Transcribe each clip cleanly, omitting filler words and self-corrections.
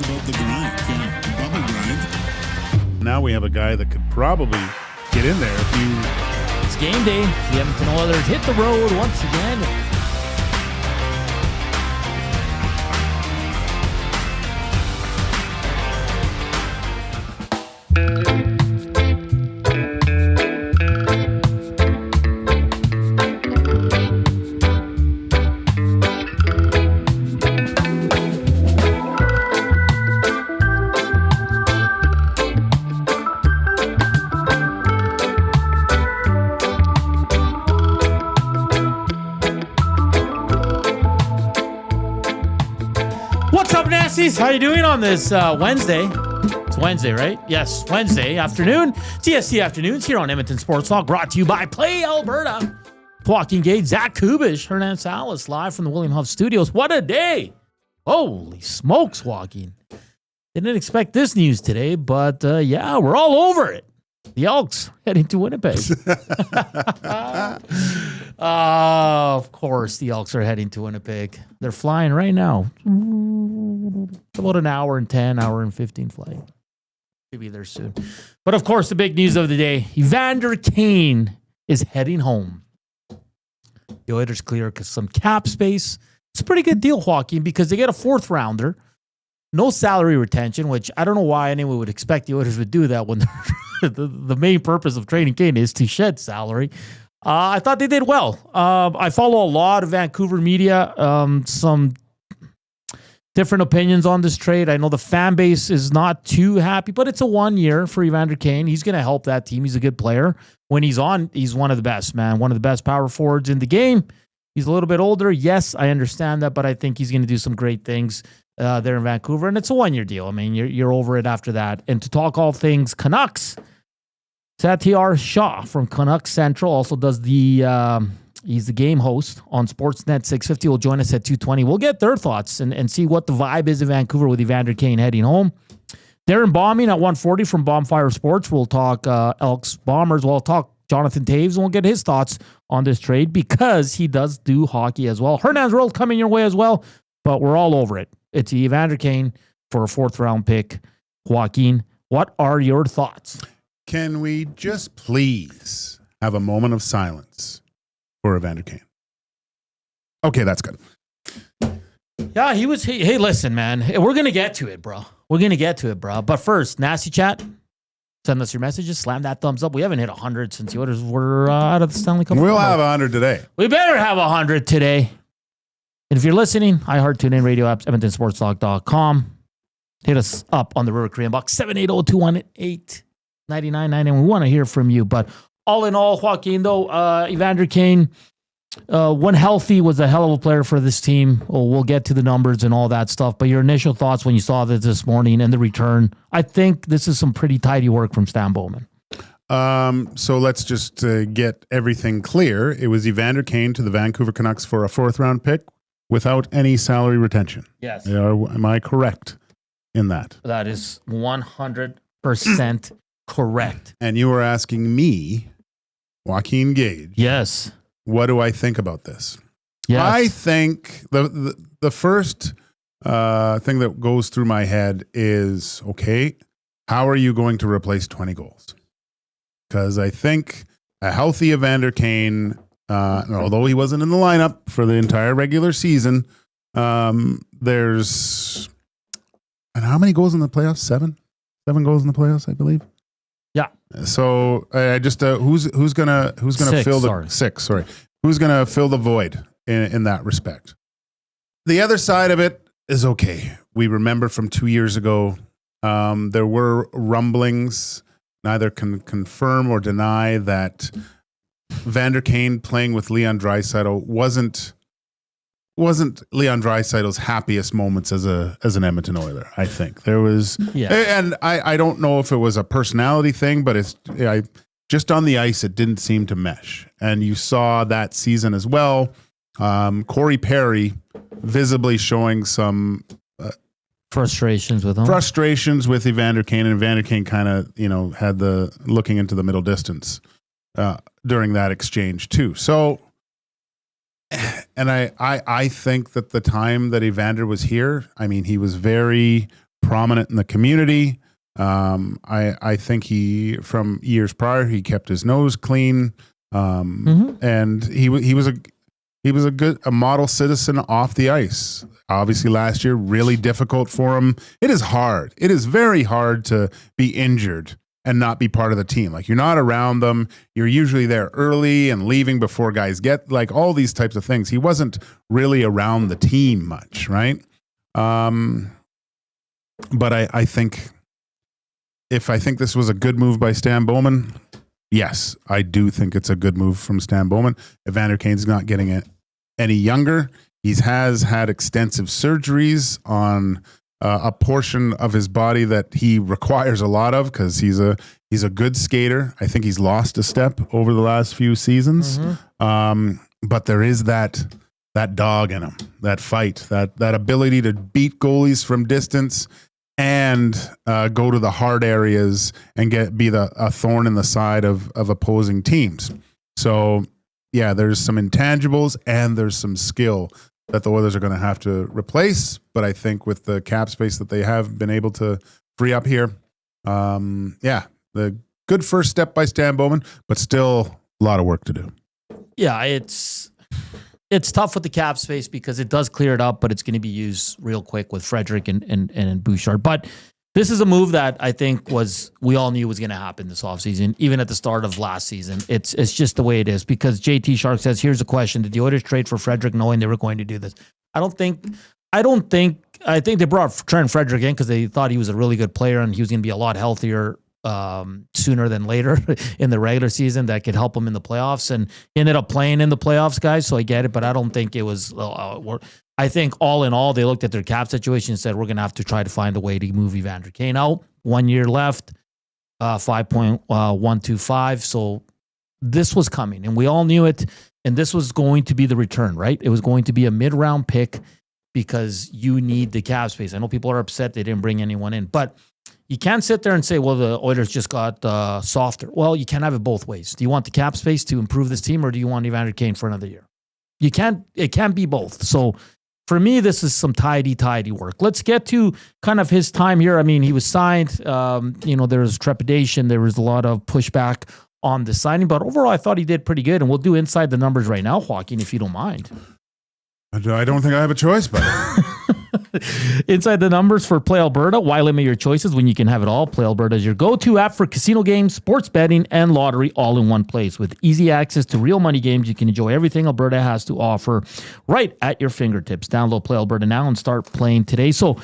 about the grind. Yeah, bubble grind. Now we have a guy that could probably get in there if you... It's game day. The Edmonton Oilers hit the road once again. How you doing on this Wednesday? It's Wednesday, right? Yes, Wednesday afternoon. EST Afternoons here on Edmonton Sports Talk, brought to you by Play Alberta. Joaquin Gage, Zach Kubish, Hernan Salas, live from the William Huff Studios. What a day! Holy smokes, Joaquin. Didn't expect this news today, but yeah, we're all over it. The Elks heading to Winnipeg. Of course, the Elks are heading to Winnipeg. They're flying right now. About an hour and 10, hour and 15 flight. Should be there soon. But of course, the big news of the day, Evander Kane is heading home. The Oilers clear some cap space. It's a pretty good deal, Joaquin, because they get a fourth rounder. No salary retention, which I don't know why anyone would expect the Oilers would do that when the main purpose of trading Kane is to shed salary. I thought they did well. I follow a lot of Vancouver media, some different opinions on this trade. I know the fan base is not too happy, but it's a 1 year for Evander Kane. He's going to help that team. He's a good player. When he's on, he's one of the best, man. One of the best power forwards in the game. He's a little bit older. Yes, I understand that, but I think he's going to do some great things there in Vancouver. And it's a 1 year deal. I mean, you're over it after that. And to talk all things Canucks, Satiar Shah from Canucks Central also does he's the game host on Sportsnet 650. Will join us at 2:20. We'll get their thoughts and see what the vibe is in Vancouver with Evander Kane heading home. Darrin Bauming at 1:40 from Bonfire Sports. We'll talk Elks Bombers. We'll talk Jonathan Toews, and we'll get his thoughts on this trade because he does do hockey as well. Hernan's World coming your way as well, but we're all over it. It's Evander Kane for a fourth round pick. Joaquin, what are your thoughts? Can we just please have a moment of silence for Evander Kane? Okay, that's good. Yeah, hey, listen, man. We're going to get to it, bro. But first, Nasty Chat. Send us your messages. Slam that thumbs up. We haven't hit 100 since the Oilers were out of the Stanley Cup. We'll have 100 today. We better have 100 today. And if you're listening, iHeart, TuneIn, radio apps, EdmontonSportsTalk.com. Hit us up on the River Korean box, 780-218-9999. We want to hear from you. But all in all, Joaquin, though, Evander Kane, when healthy, was a hell of a player for this team. We'll get to the numbers and all that stuff. But your initial thoughts when you saw this morning and the return, I think this is some pretty tidy work from Stan Bowman. So let's just get everything clear. It was Evander Kane to the Vancouver Canucks for a fourth round pick without any salary retention. Yes. Am I correct in that? That is 100% correct. And you were asking me, Joaquin Gage. Yes. What do I think about this? Yes. I think the first thing that goes through my head is, okay, how are you going to replace 20 goals? Because I think a healthy Evander Kane, although he wasn't in the lineup for the entire regular season, there's... And how many goals in the playoffs? 7 goals in the playoffs, I believe. Yeah. So I just who's gonna fill the 6? Sorry, who's gonna fill the void in that respect? The other side of it is okay. We remember from 2 years ago, there were rumblings. Neither can confirm or deny that Evander Kane playing with Leon Draisaitl wasn't Leon Draisaitl's happiest moments as an Edmonton Oiler. I think there was, and I don't know if it was a personality thing, but just on the ice, it didn't seem to mesh. And you saw that season as well. Corey Perry visibly showing some frustrations with him. Frustrations with Evander Kane, and Evander Kane kind of had the looking into the middle distance during that exchange too. So. And I think that the time that Evander was here, I mean, he was very prominent in the community. I think from years prior, he kept his nose clean. And he was a model citizen off the ice. Obviously last year, really difficult for him. It is hard. It is very hard to be injured and not be part of the team. Like, you're not around them. You're usually there early and leaving before guys get, like, all these types of things. He wasn't really around the team much, right? But I think this was a good move by Stan Bowman, yes, I do think it's a good move from Stan Bowman. Evander Kane's not getting any younger. He has had extensive surgeries on a portion of his body that he requires a lot of, because he's a good skater. I think he's lost a step over the last few seasons. But there is that dog in him, that fight, that ability to beat goalies from distance and go to the hard areas and be a thorn in the side of opposing teams. So yeah, there's some intangibles and there's some skill that the Oilers are going to have to replace. But I think with the cap space that they have been able to free up here, the good first step by Stan Bowman, but still a lot of work to do. Yeah, it's tough with the cap space because it does clear it up, but it's going to be used real quick with Frederic and Bouchard. But this is a move that I think we all knew was going to happen this offseason, even at the start of last season. It's just the way it is, because JT Shark says, here's a question. Did the Oilers trade for Frederic knowing they were going to do this? I think they brought Trent Frederic in because they thought he was a really good player and he was going to be a lot healthier sooner than later in the regular season. That could help him in the playoffs, and he ended up playing in the playoffs, guys. So I get it, but I don't think it was, I think all in all, they looked at their cap situation and said, we're going to have to try to find a way to move Evander Kane out. 1 year left, 5.125. So this was coming and we all knew it. And this was going to be the return, right? It was going to be a mid-round pick because you need the cap space. I know people are upset they didn't bring anyone in, but you can't sit there and say, well, the Oilers just got softer. Well, you can't have it both ways. Do you want the cap space to improve this team, or do you want Evander Kane for another year? It can't be both. So for me, this is some tidy work. Let's get to kind of his time here. I mean, he was signed. There was trepidation. There was a lot of pushback on the signing, but overall, I thought he did pretty good. And we'll do inside the numbers right now, Joaquin, if you don't mind. I don't think I have a choice, but inside the numbers for Play Alberta. Why limit your choices when you can have it all? Play Alberta is your go-to app for casino games, sports betting, and lottery all in one place. With easy access to real money games, you can enjoy everything Alberta has to offer right at your fingertips. Download Play Alberta now and start playing today. So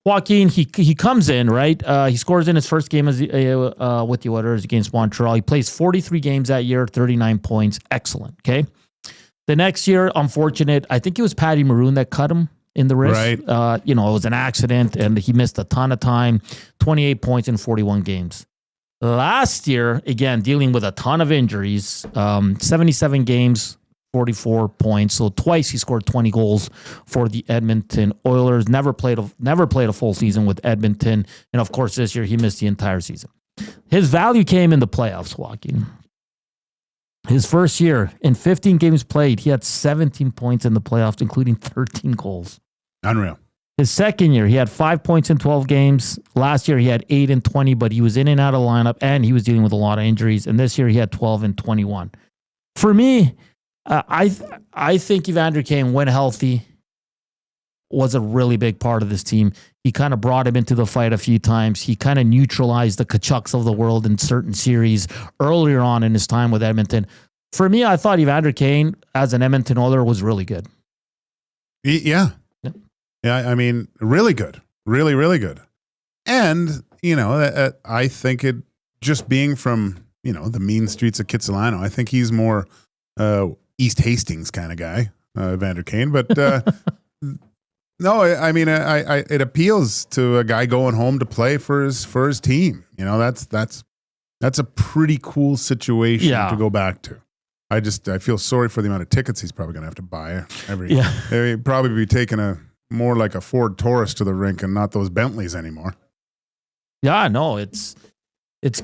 Joaquin, he comes in, right? He scores in his first game with the Oilers against Montreal. He plays 43 games that year, 39 points. Excellent, okay? The next year, unfortunate, I think it was Patty Maroon that cut him in the wrist. Right. It was an accident, and he missed a ton of time, 28 points in 41 games. Last year, again, dealing with a ton of injuries, 77 games, 44 points. So twice he scored 20 goals for the Edmonton Oilers. Never played a full season with Edmonton. And, of course, this year he missed the entire season. His value came in the playoffs, Joaquin. His first year, in 15 games played, he had 17 points in the playoffs, including 13 goals. Unreal. His second year, he had 5 points in 12 games. Last year, he had 8 in 20, but he was in and out of the lineup, and he was dealing with a lot of injuries. And this year, he had 12 in 21. For me, I think Evander Kane, when healthy, was a really big part of this team. He kind of brought him into the fight a few times. He kind of neutralized the Kachucks of the world in certain series earlier on in his time with Edmonton. For me, I thought Evander Kane, as an Edmonton Oiler, was really good. Yeah. I mean, really good. Really, really good. And, I think it just being from, the mean streets of Kitsilano, I think he's more East Hastings kind of guy, Evander Kane. But no, I mean, it appeals to a guy going home to play for his team. That's a pretty cool situation to go back to. I feel sorry for the amount of tickets he's probably going to have to buy every. Yeah. He'd probably be taking more like a Ford Taurus to the rink and not those Bentleys anymore. Yeah, no, it's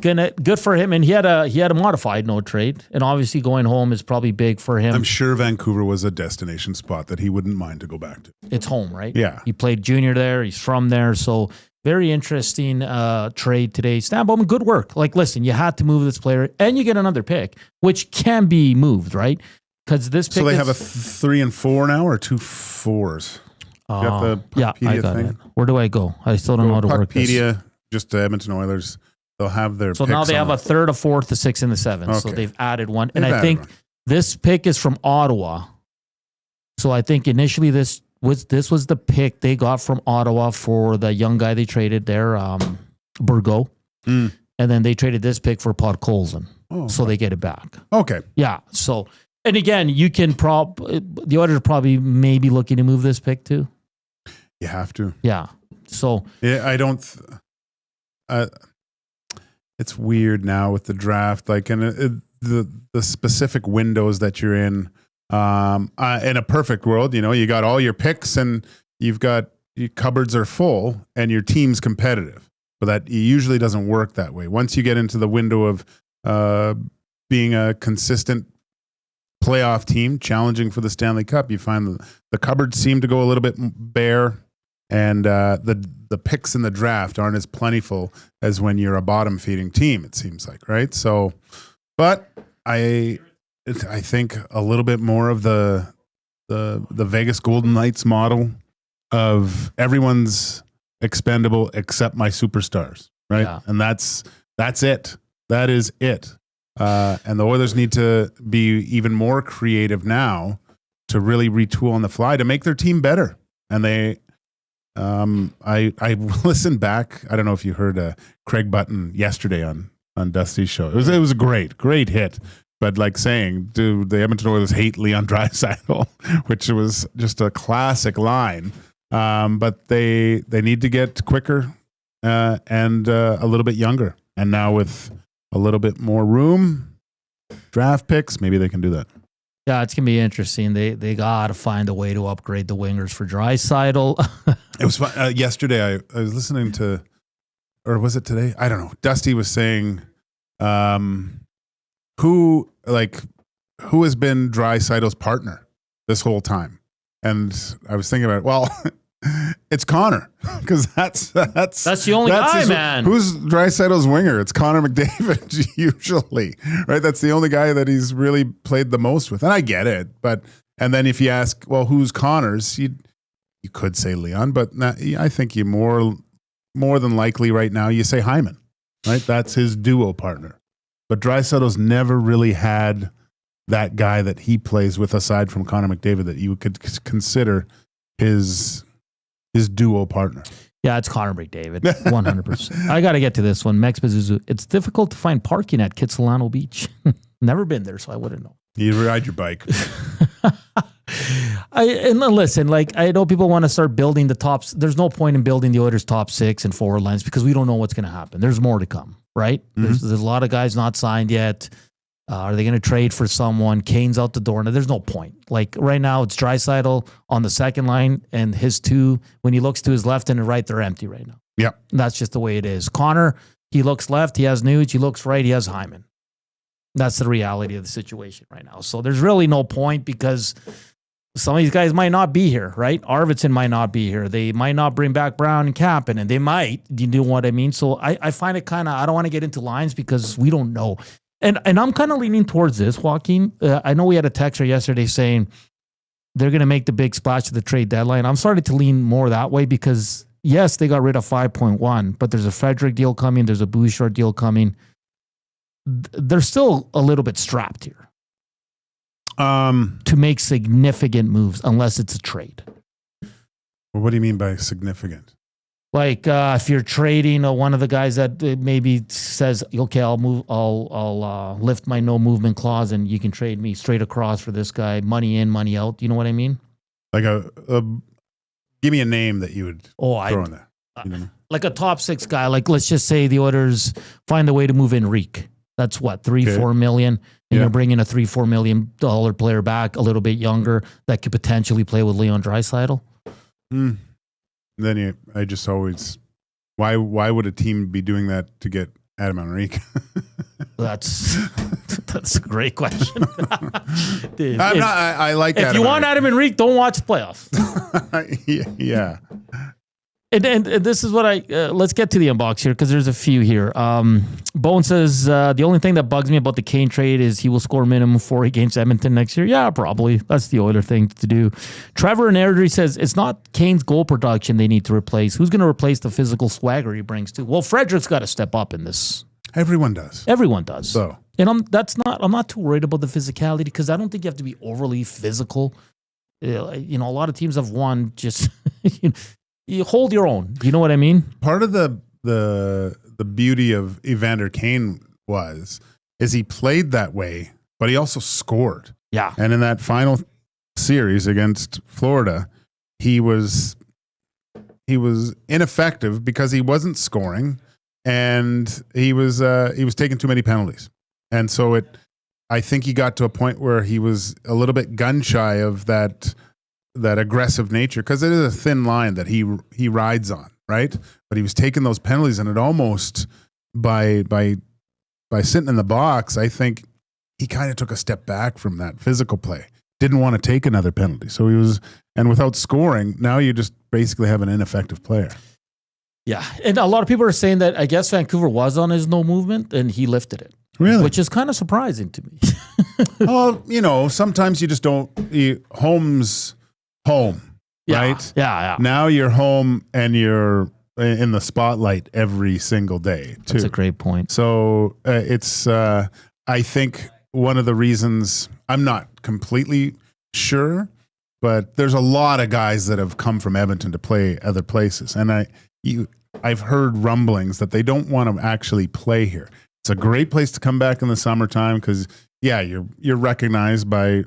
good for him, and he had a modified no trade, and obviously going home is probably big for him. I'm sure Vancouver was a destination spot that he wouldn't mind to go back to. It's home, right? Yeah, he played junior there. He's from there, so Very interesting trade today. Stan Bowman, good work. Like, listen, you had to move this player, and you get another pick, which can be moved, right? Because this pick. So they have a 3 and 4 now, or 2 4s. You got the Puckpedia I got thing? it. Where do I go? I still don't know how to work this. Puckpedia, just Edmonton Oilers. They'll have their. So picks now they have on a third, a fourth, a sixth, and a seventh. So Okay. they've added one, They've and I added think one. this pick is from Ottawa. So I think initially this was the pick they got from Ottawa for the young guy they traded there, Burgo. And then they traded this pick for Podkolzin. Oh, So they get it back. okay. Yeah. So, and again, you can the Oilers are probably maybe looking to move this pick too. You have to. Yeah. So Yeah, I don't. It's weird now with the draft, like, and the specific windows that you're in. In a perfect world, you got all your picks and you've got your cupboards are full and your team's competitive. But that usually doesn't work that way. Once you get into the window of being a consistent playoff team, challenging for the Stanley Cup, you find the cupboards seem to go a little bit bare, and the picks in the draft aren't as plentiful as when you're a bottom feeding team. It seems like, right? So, but I think a little bit more of the Vegas Golden Knights model of everyone's expendable except my superstars, right? Yeah. And that's it. That is it. And the Oilers need to be even more creative now to really retool on the fly to make their team better. And they, I listened back. I don't know if you heard Craig Button yesterday on Dusty's show. It was a great hit. But like saying, do the Edmonton Oilers hate Leon Draisaitl, which was just a classic line. But they need to get quicker and a little bit younger. And now with a little bit more room, draft picks, maybe they can do that. yeah, it's gonna be interesting. They gotta find a way to upgrade the wingers for Draisaitl. It was fun. Yesterday, I was listening to, or was it today? I don't know. Dusty was saying, who has been Draisaitl's partner this whole time? And I was thinking about it. Well, it's Connor, because that's the only guy, man. Who's Draisaitl's winger? It's Connor McDavid usually, right? That's the only guy that he's really played the most with, and I get it. And then if you ask, well, who's Connor's? You could say Leon, but I think you more than likely right now you say Hyman, right? That's his duo partner. But Draisaitl's never really had that guy that he plays with aside from Connor McDavid that you could consider his duo partner. Yeah, it's Connor McDavid, 100%. I got to get to this one. Mex Pazuzu. It's difficult to find parking at Kitsilano Beach. Never been there, so I wouldn't know. You ride your bike. And listen, like, I know people want to start building the tops. There's no point in building the Oilers' top six and forward lines because we don't know what's going to happen. There's more to come, right? Mm-hmm. There's a lot of guys not signed yet. Are they going to trade for someone? Kane's out the door. Now, there's no point. Like, right now, it's Draisaitl on the second line, and his two, when he looks to his left and right, they're empty right now. Yep. That's just the way it is. Connor, he looks left, he has Nuge. He looks right, he has Hyman. That's the reality of the situation right now. So there's really no point because some of these guys might not be here, right? Arvidsson might not be here. They might not bring back Brown and Kapanen, and they might. You know what I mean? So I find it kind of, I don't want to get into lines because we don't know. And I'm kind of leaning towards this, Joaquin. I know we had a texter yesterday saying they're going to make the big splash at the trade deadline. I'm starting to lean more that way because, yes, they got rid of 5.1, but there's a Frederick deal coming. There's a Bouchard deal coming. They're still a little bit strapped here to make significant moves unless it's a trade. Well, what do you mean by significant? Like if you're trading one of the guys that maybe says, okay, I'll lift my no movement clause and you can trade me straight across for this guy, money in, money out. You know what I mean? Like give me a name that you would throw in there. You know? Like a top six guy. Like let's just say the Oilers find a way to move Enrique. That's what, $3-4 million, and you're bringing a $3-4 million player back, a little bit younger that could potentially play with Leon Draisaitl. Then I just always, why would a team be doing that to get Adam Enrique? That's a great question. Dude, I like that. If you want Adam Enrique, don't watch the playoffs. Yeah. And this is what let's get to the inbox here because there's a few here. Bone says, the only thing that bugs me about the Kane trade is he will score minimum 4 against Edmonton next year. Yeah, probably. That's the Oiler thing to do. Trevor in Airdrie says, it's not Kane's goal production they need to replace. Who's going to replace the physical swagger he brings too? Well, Frederick's got to step up in this. Everyone does. Everyone does. So. And I'm not too worried about the physicality because I don't think you have to be overly physical. A lot of teams have won just... You hold your own. You know what I mean? Part of the beauty of Evander Kane is he played that way, but he also scored. Yeah. And in that final series against Florida, he was ineffective because he wasn't scoring and he was taking too many penalties. And so I think he got to a point where he was a little bit gun shy of that aggressive nature, because it is a thin line that he rides on, right? But he was taking those penalties, and it almost by sitting in the box, I think he kind of took a step back from that physical play. Didn't want to take another penalty, so he was, and without scoring, now you just basically have an ineffective player. Yeah, and a lot of people are saying that I guess Vancouver was on his no movement, and he lifted it. Really? Which is kind of surprising to me. Well, sometimes you just don't. Home's home, right? Yeah. Now you're home and you're in the spotlight every single day, too. That's a great point. So it's, I think, one of the reasons, I'm not completely sure, but there's a lot of guys that have come from Edmonton to play other places. And I've heard rumblings that they don't want to actually play here. It's a great place to come back in the summertime because, yeah, you're recognized by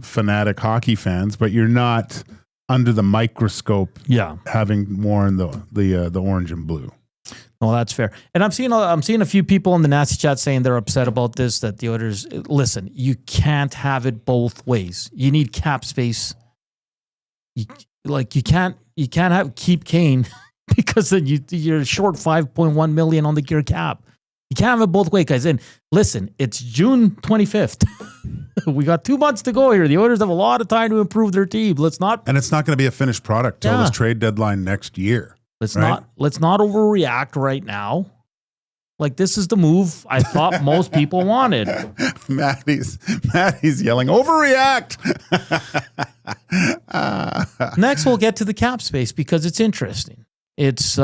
fanatic hockey fans, but you're not under the microscope. Yeah, having worn the orange and blue. Well, that's fair. And I'm seeing a few people in the nasty chat saying they're upset about this. That the Oilers, listen, you can't have it both ways. You need cap space. You can't keep Kane because then you're short $5.1 million on the gear cap. You can't have it both ways, guys. And listen, it's June 25th. We got 2 months to go here. The Oilers have a lot of time to improve their team. And it's not going to be a finished product till this trade deadline next year. Let's not overreact right now. Like, this is the move I thought most people wanted. Maddie's yelling, overreact. Next, we'll get to the cap space because it's interesting. It's,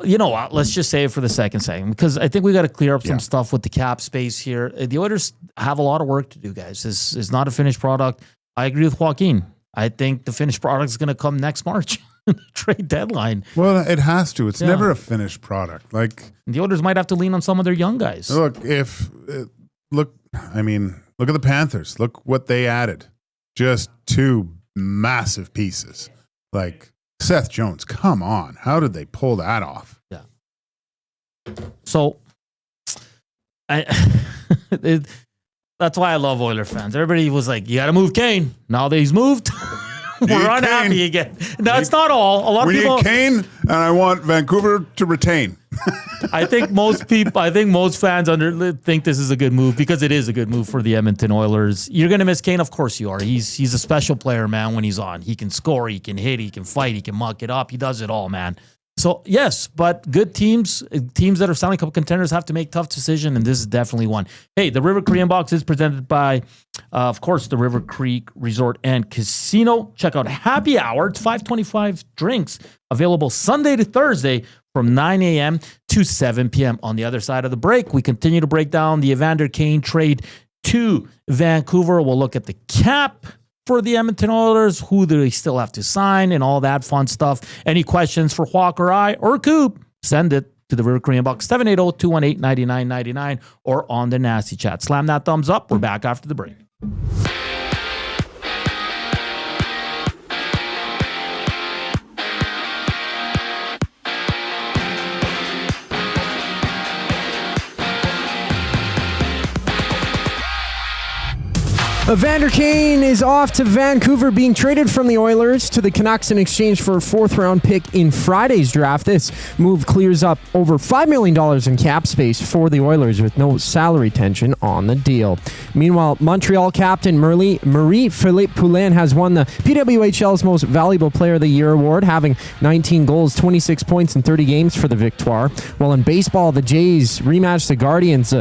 you know what? Let's just say it for the second because I think we got to clear up some stuff with the cap space here. The Oilers have a lot of work to do, guys. This is not a finished product. I agree with Joaquin. I think the finished product is going to come next March, trade deadline. Well, it has to. It's never a finished product. Like, the Oilers might have to lean on some of their young guys. Look, look at the Panthers. Look what they added. Just 2 massive pieces. Like, Seth Jones, come on. How did they pull that off? Yeah. So, that's why I love Oiler fans. Everybody was like, you got to move Kane. Now that he's moved, we're unhappy again. That's not all. A lot of people. We need Kane, and I want Vancouver to retain. I think most fans think this is a good move because it is a good move for the Edmonton Oilers. You're going to miss Kane? Of course you are. He's a special player, man, when he's on. He can score, he can hit, he can fight, he can muck it up. He does it all, man. So, yes, but good teams that are Stanley Cup contenders have to make tough decisions, and this is definitely one. Hey, the River Cree Inbox is presented by, of course, the River Creek Resort and Casino. Check out Happy Hour. It's 525 drinks available Sunday to Thursday from 9 a.m. to 7 p.m. On the other side of the break, we continue to break down the Evander Kane trade to Vancouver. We'll look at the cap for the Edmonton Oilers, who do they still have to sign, and all that fun stuff. Any questions for Hawk or I or Coop, send it to the River Cree Inbox, 780-218-9999, or on the Nasty Chat. Slam that thumbs up. We're back after the break. Evander Kane is off to Vancouver, being traded from the Oilers to the Canucks in exchange for a 4th-round pick in Friday's draft. This move clears up over $5 million in cap space for the Oilers with no salary tension on the deal. Meanwhile, Montreal captain Marie-Philippe Poulin has won the PWHL's Most Valuable Player of the Year award, having 19 goals, 26 points in 30 games for the Victoire. While in baseball, the Jays rematched the Guardians.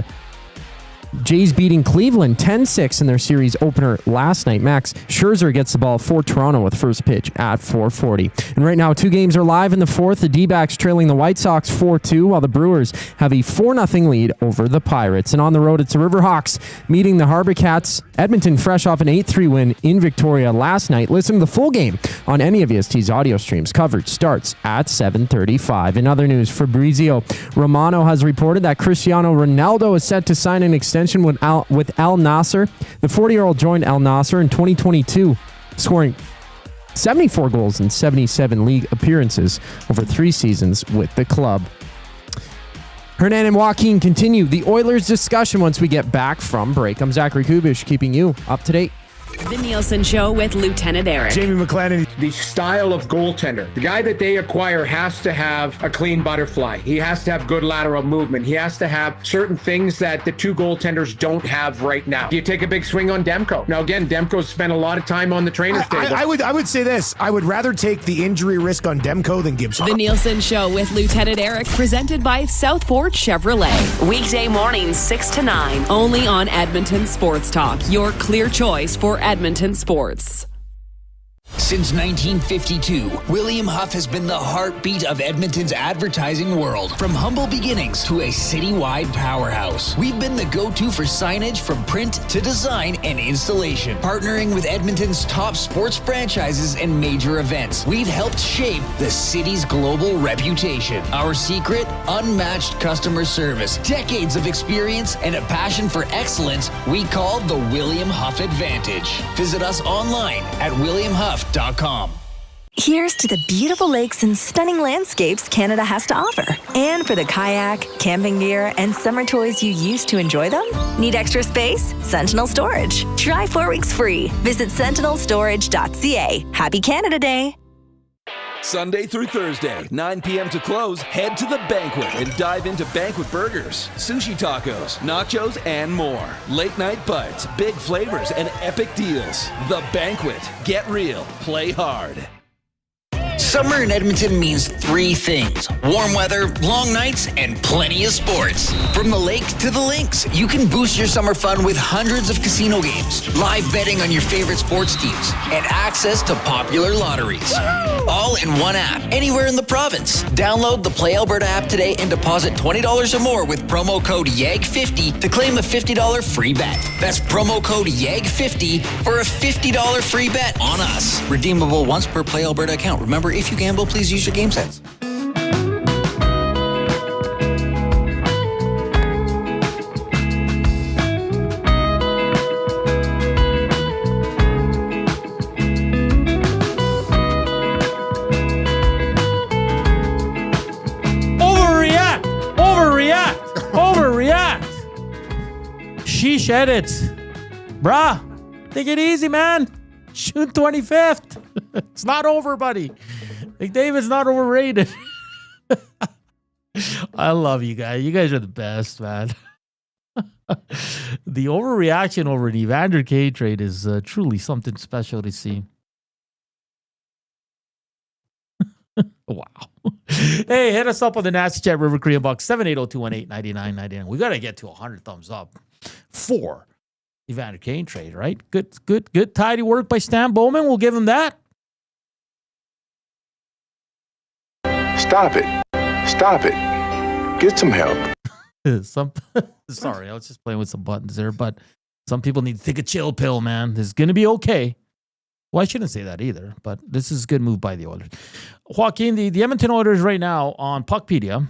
Jays beating Cleveland 10-6 in their series opener last night. Max Scherzer gets the ball for Toronto with first pitch at 4:40. And right now, 2 games are live in the 4th. The D-backs trailing the White Sox 4-2, while the Brewers have a 4-0 lead over the Pirates. And on the road, it's the Riverhawks meeting the Harbor Cats. Edmonton fresh off an 8-3 win in Victoria last night. Listen to the full game on any of EST's audio streams. Coverage starts at 7:35. In other news, Fabrizio Romano has reported that Cristiano Ronaldo is set to sign an extension with Al Nassr. The 40-year-old joined Al Nassr in 2022, scoring 74 goals in 77 league appearances over 3 seasons with the club. Hernan and Joaquin continue the Oilers discussion once we get back from break. I'm Zachary Kubish, keeping you up to date. The Nielsen Show with Lieutenant Eric. Jamie McLennan. The style of goaltender. The guy that they acquire has to have a clean butterfly. He has to have good lateral movement. He has to have certain things that the 2 goaltenders don't have right now. You take a big swing on Demko. Now, again, Demko's spent a lot of time on the trainer's table. I would say this. I would rather take the injury risk on Demko than Gibson. The Nielsen Show with Lieutenant Eric, presented by Southport Chevrolet. Weekday mornings 6 to 9. Only on Edmonton Sports Talk. Your clear choice for Edmonton sports. Since 1952, William Huff has been the heartbeat of Edmonton's advertising world. From humble beginnings to a citywide powerhouse, we've been the go-to for signage from print to design and installation. Partnering with Edmonton's top sports franchises and major events, we've helped shape the city's global reputation. Our secret? Unmatched customer service, decades of experience, and a passion for excellence we call the William Huff Advantage. Visit us online at williamhuff.com. Here's to the beautiful lakes and stunning landscapes Canada has to offer. And for the kayak, camping gear, and summer toys you use to enjoy them? Need extra space? Sentinel Storage. Try 4 weeks free. Visit sentinelstorage.ca. Happy Canada Day. Sunday through Thursday, 9 p.m. to close, head to the Banquet and dive into banquet burgers, sushi tacos, nachos, and more. Late night bites, big flavors, and epic deals. The Banquet. Get real. Play hard. Summer in Edmonton means 3 things: warm weather, long nights, and plenty of sports. From the lake to the links, you can boost your summer fun with hundreds of casino games, live betting on your favorite sports teams, and access to popular lotteries. All in one app, anywhere in the province. Download the Play Alberta app today and deposit $20 or more with promo code YAG50 to claim a $50 free bet. That's promo code YAG50 for a $50 free bet on us. Redeemable once per Play Alberta account. Remember, if you gamble, please use your game sense. Overreact. Sheesh edits. Bruh, take it easy, man. June 25th. It's not over, buddy. McDavid's not overrated. I love you guys. You guys are the best, man. The overreaction over the Evander Kane trade is truly something special to see. Wow. Hey, hit us up on the Nasty Chat River Korean Box 780-218-9999. We got to get to 100 thumbs up for Evander Kane trade, right? Good tidy work by Stan Bowman. We'll give him that. Stop it. Get some help. Sorry, I was just playing with some buttons there, but some people need to take a chill pill, man. This is going to be okay. Well, I shouldn't say that either, but this is a good move by the Oilers. Joaquin, the Edmonton Oilers right now on Puckpedia.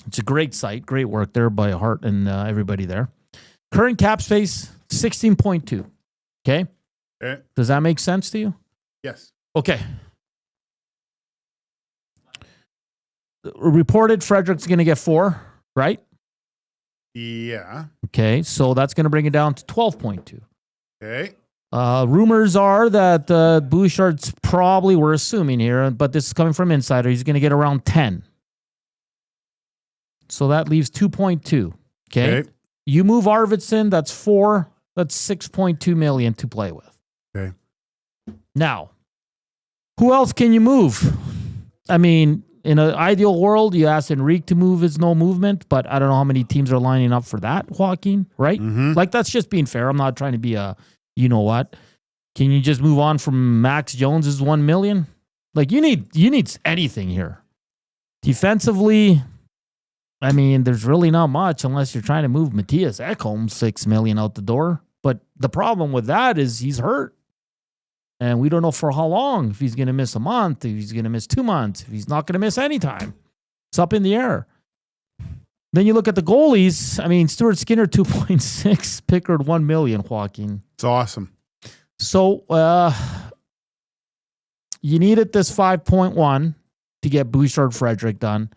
It's a great site. Great work there by Hart and everybody there. Current cap space, 16.2. Okay? Does that make sense to you? Yes. Okay. Reported Frederick's going to get 4, right? Yeah. Okay, so that's going to bring it down to 12.2. Okay. Rumors are that Bouchard's probably, we're assuming here, but this is coming from insider, he's going to get around 10. So that leaves 2.2. Okay. You move Arvidsson, that's 4. That's 6.2 million to play with. Okay. Now, who else can you move? I mean, in an ideal world, you ask Enrique to move his no movement, but I don't know how many teams are lining up for that, Joaquin, right? Mm-hmm. Like, that's just being fair. I'm not trying to be a, you know what? Can you just move on from Max Jones's 1 million? Like, you need anything here. Defensively, I mean, there's really not much unless you're trying to move Matthias Ekholm 6 million out the door. But the problem with that is he's hurt. And we don't know for how long, if he's going to miss a month, if he's going to miss 2 months, if he's not going to miss any time. It's up in the air. Then you look at the goalies. I mean, Stuart Skinner, 2.6, Pickard, 1 million, Joaquin. It's awesome. So you needed this 5.1 to get Bouchard Frederick done.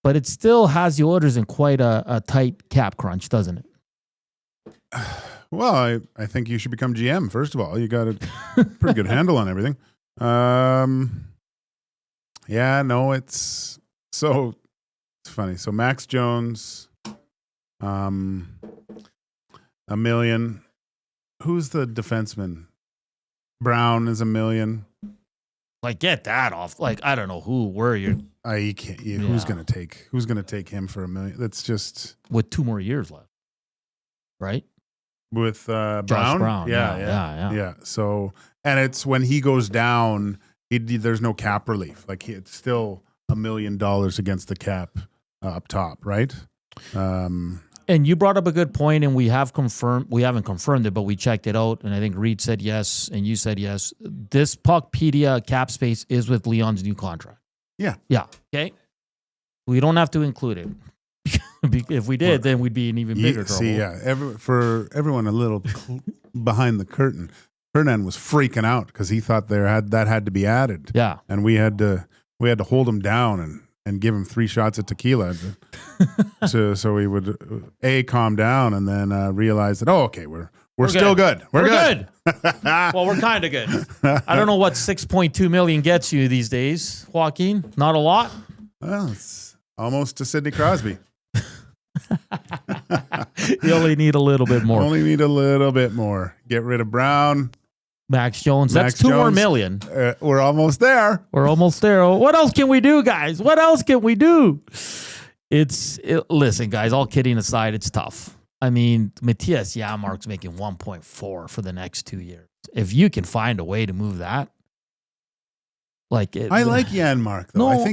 But it still has the Oilers in quite a tight cap crunch, doesn't it? Well, I think you should become GM, first of all. You got a pretty good handle on everything. Yeah, no, it's funny. So Max Jones, $1 million. Who's the defenseman? Brown is $1 million. Like, get that off. Like, I don't know where you're. You can't. Who's gonna take him for $1 million? That's just with 2 more years left, right? With Josh Brown. Yeah. So, and it's when he goes down, there's no cap relief. Like it's still $1 million against the cap up top, right? And you brought up a good point, and we haven't confirmed it, but we checked it out, and I think Reed said yes, and you said yes. This Puckpedia cap space is with Leon's new contract. Yeah. Okay. We don't have to include it. If we did, then we'd be in even bigger trouble. See, for everyone a little behind the curtain, Hernan was freaking out because he thought that had to be added. Yeah. And we had to hold him down and give him 3 shots of tequila so he would calm down and then realize that okay, we're still good. We're good. Well, we're kind of good. I don't know what 6.2 million gets you these days, Joaquin. Not a lot. Well, it's almost to Sidney Crosby. You only need a little bit more. Only need a little bit more. Get rid of Brown. Max Jones. That's 2 more million. We're almost there. We're almost there. What else can we do, guys? What else can we do? Listen, guys, all kidding aside, it's tough. I mean, Matthias Janmark's making 1.4 for the next 2 years. If you can find a way to move that, I like Janmark though. No,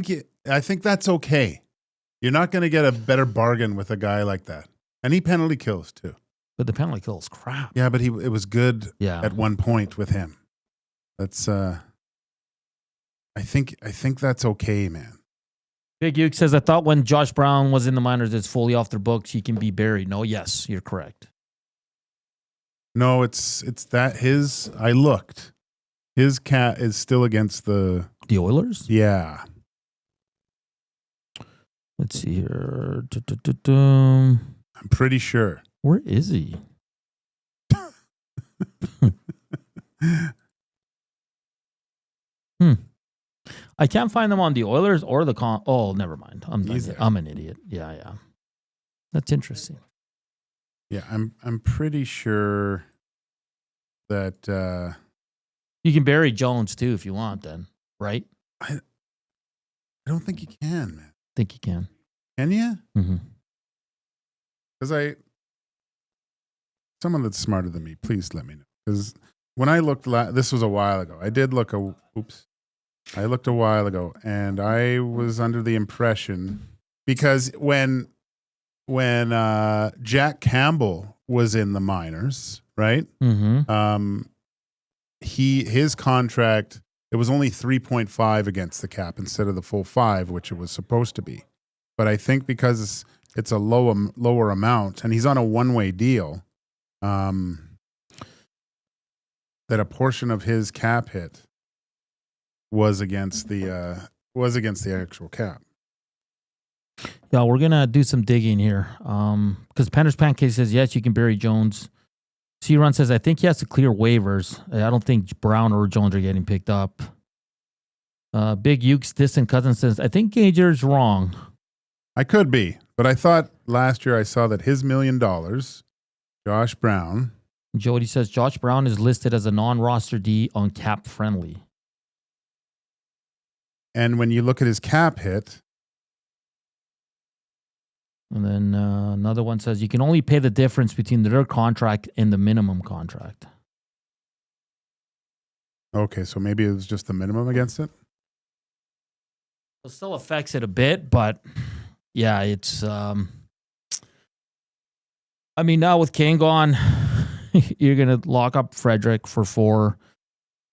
I think that's okay. You're not going to get a better bargain with a guy like that, and he penalty kills too. But the penalty kill is crap. Yeah, but it was good at one point with him. That's I think that's okay, man. Big Uke says, I thought when Josh Brown was in the minors, it's fully off their books. He can be buried. No, yes, you're correct. No, it's that I looked. His cat is still against the Oilers? Yeah. Let's see here. I'm pretty sure. Where is he? I can't find them on the Oilers or the Oh, never mind. I'm an idiot. Yeah. That's interesting. Yeah, I'm pretty sure that you can bury Jones too if you want. Then, right? I don't think you can, man. I think you can. Can you? Mm-hmm. Because someone that's smarter than me, please let me know. Because when I looked, this was a while ago. I did look I looked a while ago, and I was under the impression because when Jack Campbell was in the minors, right? Mm-hmm. His contract, it was only 3.5 against the cap instead of the full 5, which it was supposed to be. But I think because it's a lower amount, and he's on a one-way deal, that a portion of his cap hit was against the actual cap. Yeah, we're gonna do some digging here. Because Penner's Pancake says yes, you can bury Jones. C-Run says, I think he has to clear waivers. I don't think Brown or Jones are getting picked up. Big Ukes, distant cousin says, I think Gager's wrong. I could be, but I thought last year I saw that his $1 million, Josh Brown. Jody says, Josh Brown is listed as a non-roster D on Cap Friendly. And when you look at his cap hit. And then another one says, you can only pay the difference between their contract and the minimum contract. Okay, so maybe it was just the minimum against it? It still affects it a bit, but yeah, it's... I mean, now with Kane gone, you're going to lock up Frederick for 4.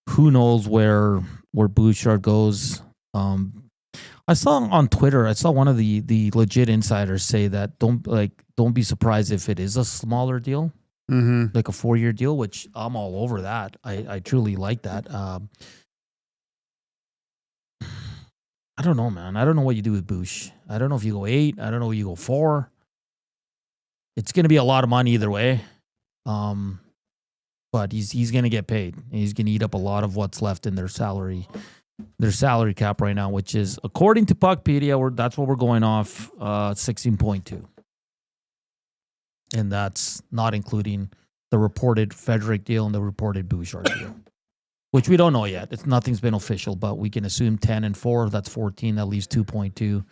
Who knows where Bouchard goes? I saw on Twitter, I saw one of the legit insiders say that don't be surprised if it is a smaller deal, like a 4-year deal, which I'm all over that. I truly like that. I don't know, man. I don't know what you do with Bouch. I don't know if you go 8. I don't know if you go 4. It's going to be a lot of money either way. But he's going to get paid. He's going to eat up a lot of what's left in their salary cap right now, which is, according to Puckpedia, that's what we're going off, 16.2. And that's not including the reported Frederick deal and the reported Bouchard deal, which we don't know yet. Nothing's been official, but we can assume 10 and 4. That's 14. That leaves 2.2.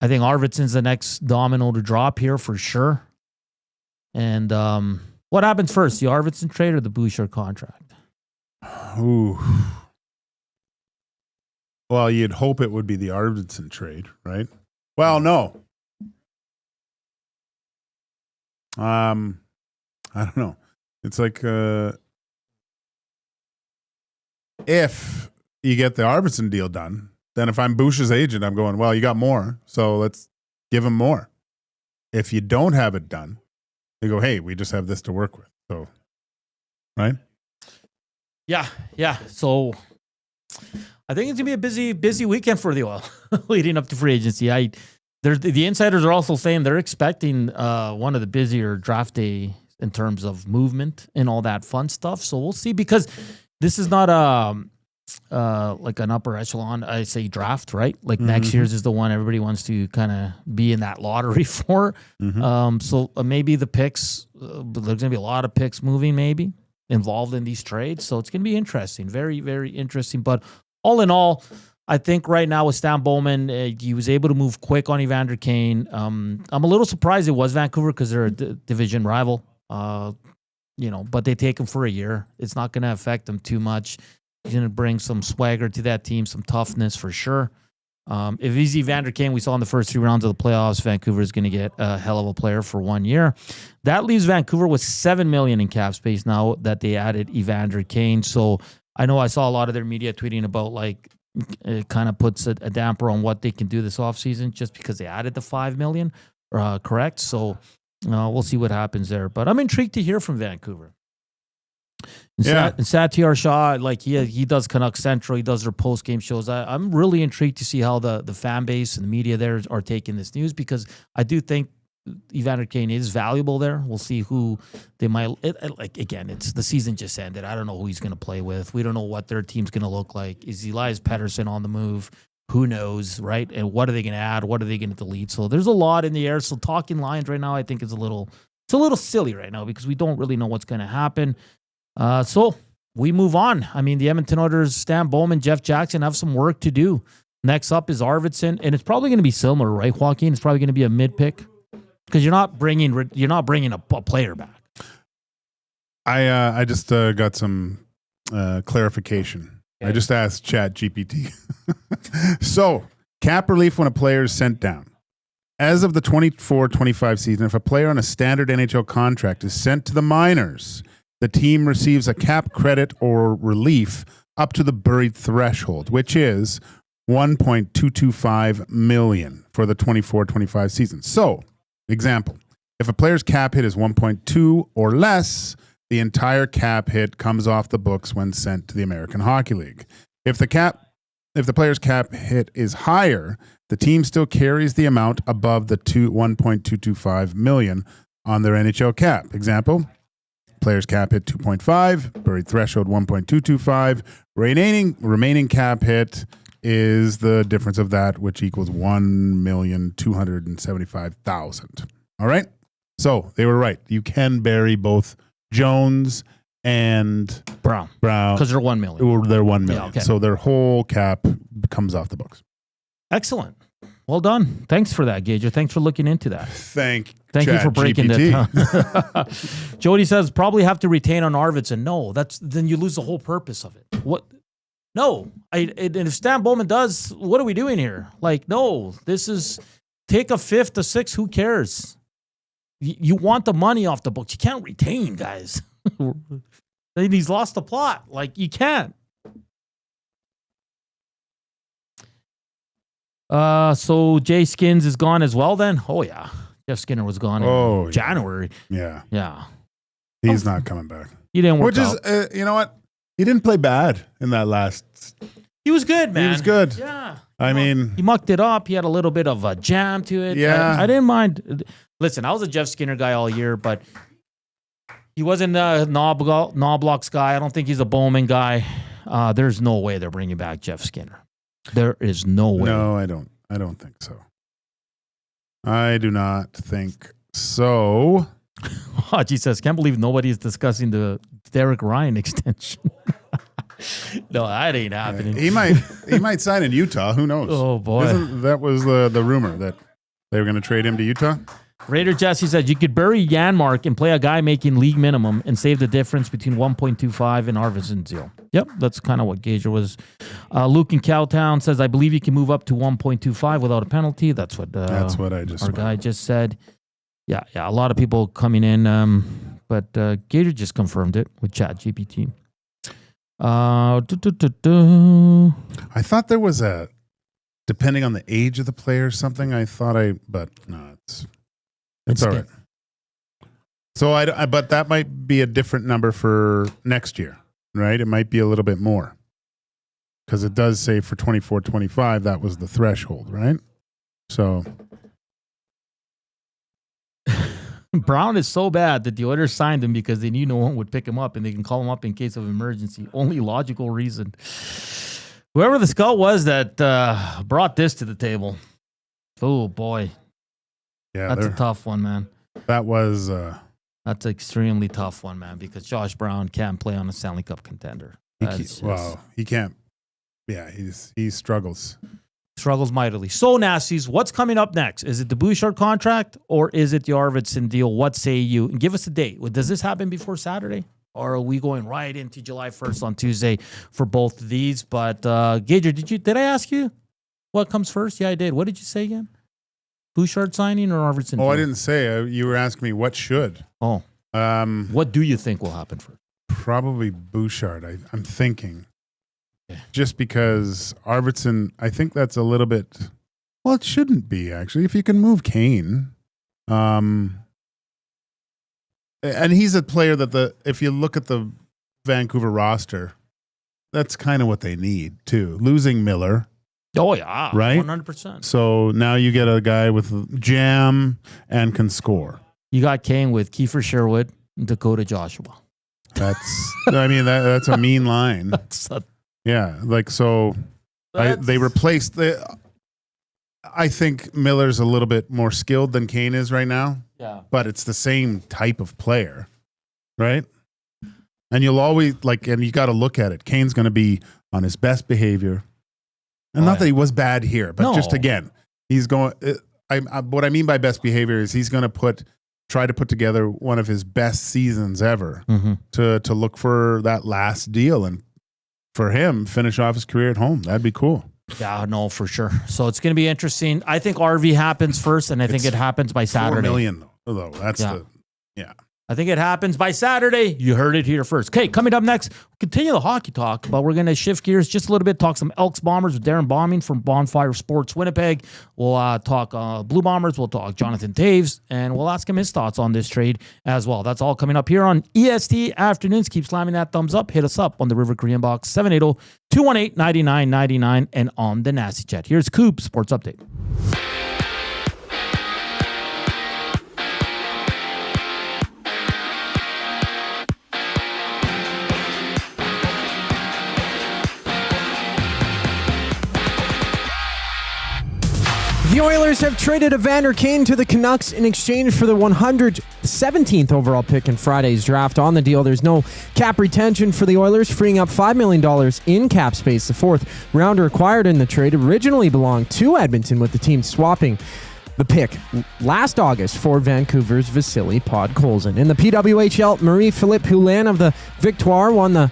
I think Arvidsson's the next domino to drop here for sure. And what happens first, the Arvidsson trade or the Bouchard contract? Ooh. Well, you'd hope it would be the Arvidsson trade, right? Well, no. I don't know. It's like if you get the Arvidsson deal done, then if I'm Bouch's agent, I'm going, well, you got more, so let's give him more. If you don't have it done, they go, hey, we just have this to work with. So, right? Yeah. So I think it's gonna be a busy weekend for the Oil leading up to free agency. The insiders are also saying they're expecting one of the busier draft day in terms of movement and all that fun stuff. So we'll see, because this is not like an upper echelon, I say, draft, right? Like next year's is the one everybody wants to kind of be in that lottery for. So maybe the picks, there's going to be a lot of picks moving maybe involved in these trades. So it's going to be interesting. Very, very interesting. But all in all, I think right now with Stan Bowman, he was able to move quick on Evander Kane. I'm a little surprised it was Vancouver because they're a division rival, but they take him for a year. It's not going to affect them too much. He's going to bring some swagger to that team, some toughness for sure. If he's Evander Kane, we saw in the first 3 rounds of the playoffs, Vancouver is going to get a hell of a player for 1 year. That leaves Vancouver with $7 million in cap space now that they added Evander Kane. So I know I saw a lot of their media tweeting about, like, it kind of puts a damper on what they can do this offseason just because they added the $5 million, correct? So we'll see what happens there. But I'm intrigued to hear from Vancouver. And Satiar Shah, like he does Canucks Central, he does their post-game shows. I'm really intrigued to see how the fan base and the media there are taking this news, because I do think Evander Kane is valuable there. We'll see who they might. Again, it's the season just ended. I don't know who he's going to play with. We don't know what their team's going to look like. Is Elias Pettersson on the move? Who knows, right? And what are they going to add? What are they going to delete? So there's a lot in the air. So talking lines right now, I think it's a little silly right now, because we don't really know what's going to happen. So we move on. I mean, the Edmonton Oilers, Stan Bowman, Jeff Jackson have some work to do. Next up is Arvidsson, and it's probably going to be similar, right, Joaquin? It's probably going to be a mid pick, because you're not bringing a player back. I just got some clarification. Okay. I just asked ChatGPT. So, cap relief when a player is sent down. As of the 24-25 season, if a player on a standard NHL contract is sent to the minors, the team receives a cap credit or relief up to the buried threshold, which is $1.225 million for the 24-25 season. So, example, if a player's cap hit is 1.2 or less, the entire cap hit comes off the books when sent to the American Hockey League. If the player's cap hit is higher, the team still carries the amount above the $1.225 million on their NHL cap. Example, player's cap hit 2.5, buried threshold 1.225. Remaining cap hit is the difference of that, which equals 1,275,000. All right. So they were right. You can bury both Jones and Brown because they're 1 million. Or they're 1 million. Yeah, okay. So their whole cap comes off the books. Excellent. Well done. Thanks for that, Gager. Thanks for looking into that. Thank you for breaking that. Jody says probably have to retain on Arvidsson. No, then you lose the whole purpose of it. What? No. And if Stan Bowman does, what are we doing here? Like, no, this is take a fifth, a sixth. Who cares? You want the money off the books. You can't retain, guys. He's lost the plot. Like, you can't. So Jay Skins is gone as well then? Oh, yeah. Jeff Skinner was gone in January. Yeah. Yeah. He's not coming back. He didn't work out. Which is, you know what? He didn't play bad in that last. He was good, man. He was good. Yeah. I mean, he mucked it up. He had a little bit of a jam to it. Yeah. I didn't mind. Listen, I was a Jeff Skinner guy all year, but he wasn't a Knobloch's guy. I don't think he's a Bowman guy. There's no way they're bringing back Jeff Skinner. There is no way. No, I don't think so. I do not think so. Haji says, can't believe nobody is discussing the Derek Ryan extension. No, that ain't happening. He might sign in Utah. Who knows? Oh, boy. That was the rumor that they were going to trade him to Utah. Raider Jesse said you could bury Janmark and play a guy making league minimum and save the difference between 1.25 and Arvidsson's deal. Yep, that's kind of what Gager was. Luke in Cowtown says, I believe you can move up to 1.25 without a penalty. That's what I just our guy just said. Yeah, a lot of people coming in, but Gager just confirmed it with ChatGPT. I thought there was depending on the age of the player or something. But no, it's all right. So but that might be a different number for next year, right? It might be a little bit more because it does say for 24-25 that was the threshold, right? So Brown is so bad that the Oilers signed him because they knew no one would pick him up and they can call him up in case of emergency. Only logical reason. Whoever the scout was that brought this to the table. Oh, boy. Yeah, that's a tough one, man. That was... that's an extremely tough one, man, because Josh Brown can't play on a Stanley Cup contender. He can't. Yeah, he struggles. Struggles mightily. So, Nasties, what's coming up next? Is it the Bouchard contract or is it the Arvidsson deal? What say you? And give us a date. Does this happen before Saturday? Or are we going right into July 1st on Tuesday for both of these? But, Gager, did I ask you what comes first? Yeah, I did. What did you say again? Bouchard signing or Arvidsson? Oh, I didn't say. You were asking me what should. Oh. What do you think will happen first? Probably Bouchard, I'm thinking. Yeah. Just because Arvidsson, I think that's a little bit... Well, it shouldn't be, actually. If you can move Kane. And he's a player that if you look at the Vancouver roster, that's kind of what they need, too. Losing Miller... Oh, yeah. Right? 100%. So now you get a guy with jam and can score. You got Kane with Kiefer Sherwood and Dakota Joshua. That's a mean line. They replaced I think Miller's a little bit more skilled than Kane is right now. Yeah. But it's the same type of player, right? And you'll always and you got to look at it. Kane's going to be on his best behavior. And not that he was bad here, but just again, he's going. What I mean by best behavior is he's going to try to put together one of his best seasons ever to look for that last deal and for him finish off his career at home. That'd be cool. Yeah, no, for sure. So it's going to be interesting. I think RV happens first, and I think it happens by Saturday. 4 million though. That's I think it happens by Saturday. You heard it here first. Okay, coming up next, we'll continue the hockey talk, but we're going to shift gears just a little bit, talk some Elks Bombers with Darrin Bauming from Bonfire Sports Winnipeg. We'll talk Blue Bombers. We'll talk Jonathan Toews, and we'll ask him his thoughts on this trade as well. That's all coming up here on EST Afternoons. Keep slamming that thumbs up. Hit us up on the River Korean Box, 780-218-9999, and on the Nasty Chat. Here's Coop Sports Update. The Oilers have traded Evander Kane to the Canucks in exchange for the 117th overall pick in Friday's draft. On the deal, there's no cap retention for the Oilers, freeing up $5 million in cap space. The fourth rounder acquired in the trade originally belonged to Edmonton, with the team swapping the pick last August for Vancouver's Vasily Podkolzin. In the PWHL, Marie-Philippe Poulin of the Victoire won the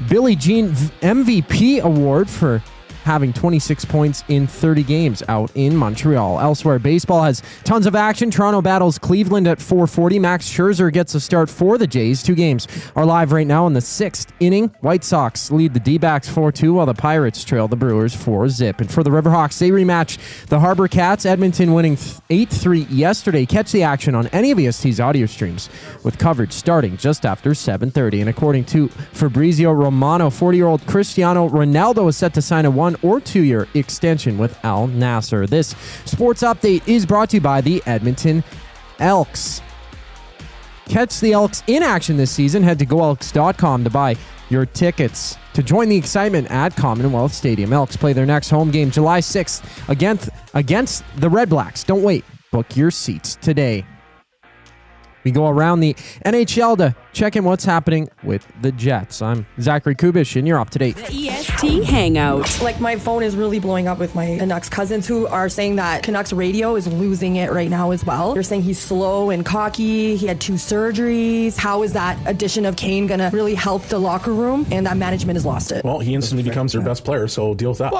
Billie Jean MVP award for having 26 points in 30 games out in Montreal. Elsewhere, baseball has tons of action. Toronto battles Cleveland at 4:40. Max Scherzer gets a start for the Jays. 2 games are live right now in the 6th inning. White Sox lead the D-backs 4-2, while the Pirates trail the Brewers 4-0. And for the Riverhawks, they rematch the Harbor Cats. Edmonton winning 8-3 yesterday. Catch the action on any of EST's audio streams, with coverage starting just after 7:30. And according to Fabrizio Romano, 40-year-old Cristiano Ronaldo is set to sign a 1 or 2-year extension with Al Nassr. This sports update is brought to you by the Edmonton Elks. Catch the Elks in action this season. Head to goelks.com to buy your tickets to join the excitement at Commonwealth Stadium. Elks play their next home game July 6th against the Red Blacks. Don't wait. Book your seats today. We go around the NHL to check in what's happening with the Jets. I'm Zachary Kubish, and you're up to date. The EST Hangout. Like, my phone is really blowing up with my Canucks cousins who are saying that Canucks radio is losing it right now as well. They're saying he's slow and cocky. He had 2 surgeries. How is that addition of Kane going to really help the locker room? And that management has lost it. Well, he instantly becomes their best player, so deal with that.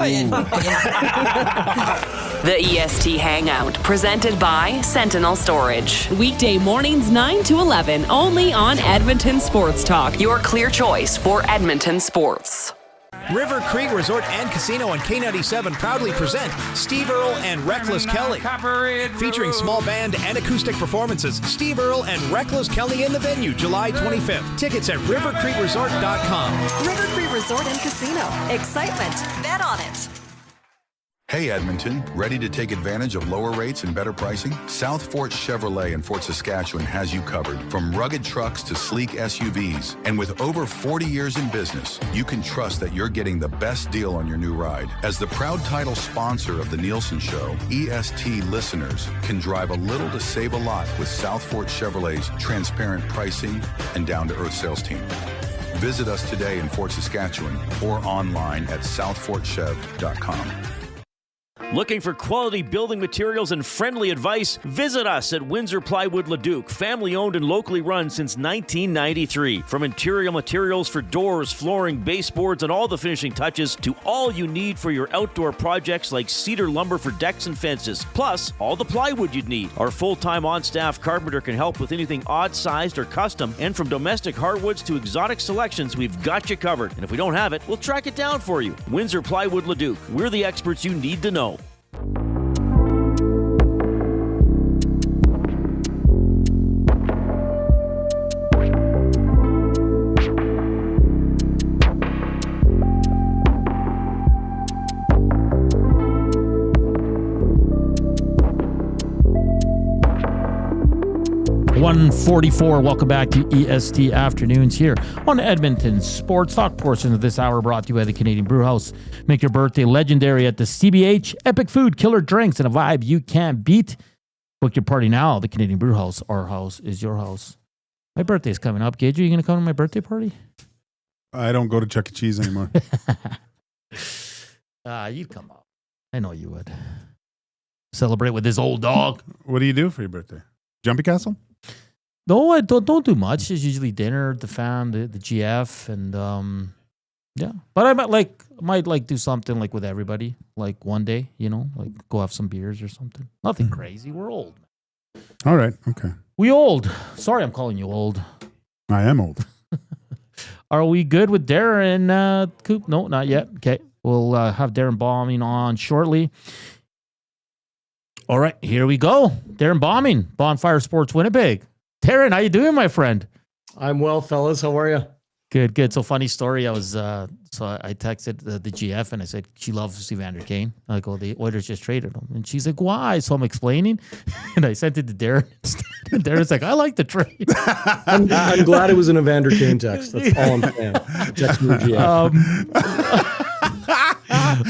The EST Hangout, presented by Sentinel Storage. Weekday mornings 9 to 11, only on Edmonton Sports Talk, your clear choice for Edmonton sports. River Creek Resort and Casino and K97 proudly present Steve Earle and Reckless Kelly. Featuring small band and acoustic performances, Steve Earle and Reckless Kelly in the venue July 25th. Tickets at rivercreekresort.com. River Creek Resort and Casino. Excitement. Bet on it. Hey Edmonton, ready to take advantage of lower rates and better pricing? South Fort Chevrolet in Fort Saskatchewan has you covered. From rugged trucks to sleek SUVs. And with over 40 years in business, you can trust that you're getting the best deal on your new ride. As the proud title sponsor of the Nielsen Show, EST listeners can drive a little to save a lot with South Fort Chevrolet's transparent pricing and down-to-earth sales team. Visit us today in Fort Saskatchewan or online at southfortchev.com. Looking for quality building materials and friendly advice? Visit us at Windsor Plywood Leduc, family owned and locally run since 1993. From interior materials for doors, flooring, baseboards, and all the finishing touches to all you need for your outdoor projects like cedar lumber for decks and fences, plus all the plywood you'd need. Our full-time on-staff carpenter can help with anything odd-sized or custom, and from domestic hardwoods to exotic selections, we've got you covered. And if we don't have it, we'll track it down for you. Windsor Plywood Leduc, we're the experts you need to know. 1:44. Welcome back to EST Afternoons here on Edmonton Sports Talk. Portion of this hour brought to you by the Canadian Brewhouse. Make your birthday legendary at the CBH. Epic food, killer drinks, and a vibe you can't beat. Book your party now. The Canadian Brewhouse. Our house is your house. My birthday's coming up. Gage, are you going to come to my birthday party? I don't go to Chuck E. Cheese anymore. You'd come up. I know you would. Celebrate with this old dog. What do you do for your birthday? Jumpy Castle? No, I don't do much. It's usually dinner, the fam, the GF, and yeah. But I might do something like with everybody, like one day, like go have some beers or something. Nothing crazy. We're old. All right. Okay. We old. Sorry, I'm calling you old. I am old. Are we good with Darrin, Coop? No, not yet. Okay. We'll have Darrin Bauming on shortly. All right, here we go. Darrin Bauming, Bonfire Sports Winnipeg. Darrin, how you doing, my friend? I'm well, fellas. How are you? Good. So funny story. I was I texted the GF and I said she loves Evander Kane. I go, the Oilers just traded him, and she's like, why? So I'm explaining, and I sent it to Darrin instead. And Darren's like, I like the trade. I'm glad it was an Evander Kane text. That's all I'm saying. Text me the GF.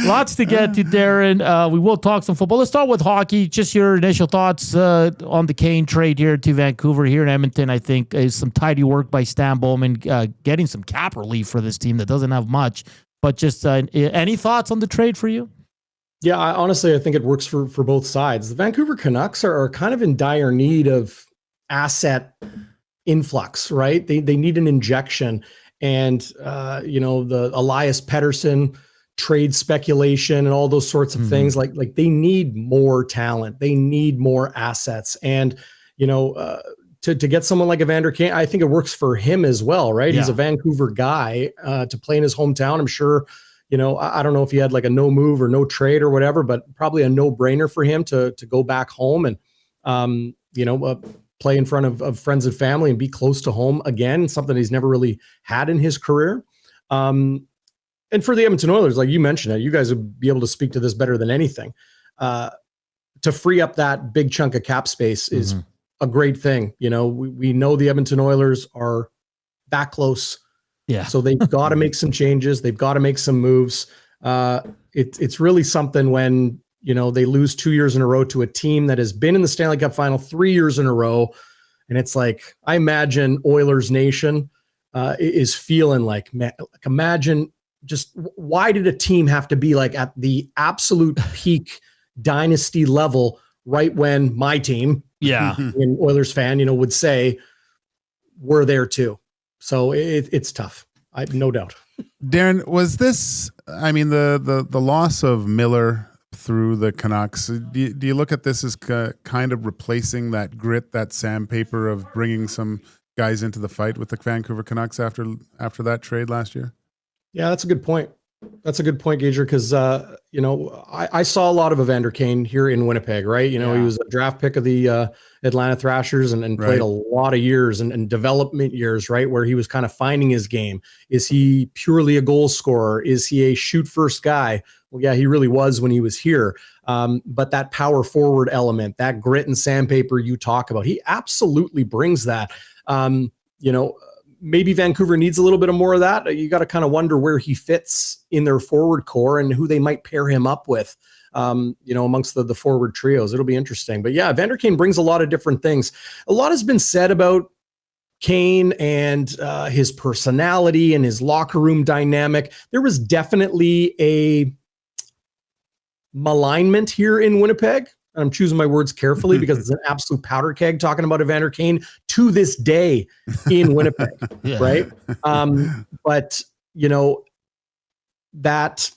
Lots to get to, Darrin. We will talk some football. Let's start with hockey. Just your initial thoughts on the Kane trade here to Vancouver. Here in Edmonton, I think is some tidy work by Stan Bowman, getting some cap relief for this team that doesn't have much. But just any thoughts on the trade for you? Yeah, honestly, I think it works for both sides. The Vancouver Canucks are kind of in dire need of asset influx, right? They need an injection. And, the Elias Pettersson trade speculation and all those sorts of things, like they need more talent. They need more assets. And, to get someone like Evander Kane, I think it works for him as well, right? Yeah. He's a Vancouver guy to play in his hometown. I'm sure, I don't know if he had like a no move or no trade or whatever, but probably a no brainer for him to go back home and, play in front of friends and family and be close to home again, something he's never really had in his career. And for the Edmonton Oilers, like you mentioned it, you guys would be able to speak to this better than anything. To free up that big chunk of cap space is a great thing. We know the Edmonton Oilers are that close. Yeah. So they've got to make some changes. They've got to make some moves. It's really something when, they lose 2 years in a row to a team that has been in the Stanley Cup final 3 years in a row. And it's like, I imagine Oilers Nation is feeling like, man, imagine just why did a team have to be like at the absolute peak dynasty level right when my team, an Oilers fan, would say we're there too. So it's tough. No doubt. Darrin, was this, the loss of Miller through the Canucks, do you look at this as kind of replacing that grit, that sandpaper of bringing some guys into the fight with the Vancouver Canucks after that trade last year? Yeah, that's a good point. That's a good point, Gager, because, I saw a lot of Evander Kane here in Winnipeg, right? He was a draft pick of the Atlanta Thrashers and played a lot of years and development years, right, where he was kind of finding his game. Is he purely a goal scorer? Is he a shoot-first guy? Well, yeah, he really was when he was here. But that power forward element, that grit and sandpaper you talk about, he absolutely brings that. Maybe Vancouver needs a little bit of more of that. You got to kind of wonder where he fits in their forward core and who they might pair him up with, amongst the forward trios. It'll be interesting. But yeah, Evander Kane brings a lot of different things. A lot has been said about Kane and his personality and his locker room dynamic. There was definitely a malignment here in Winnipeg. I'm choosing my words carefully because it's an absolute powder keg talking about Evander Kane to this day in Winnipeg, right? But that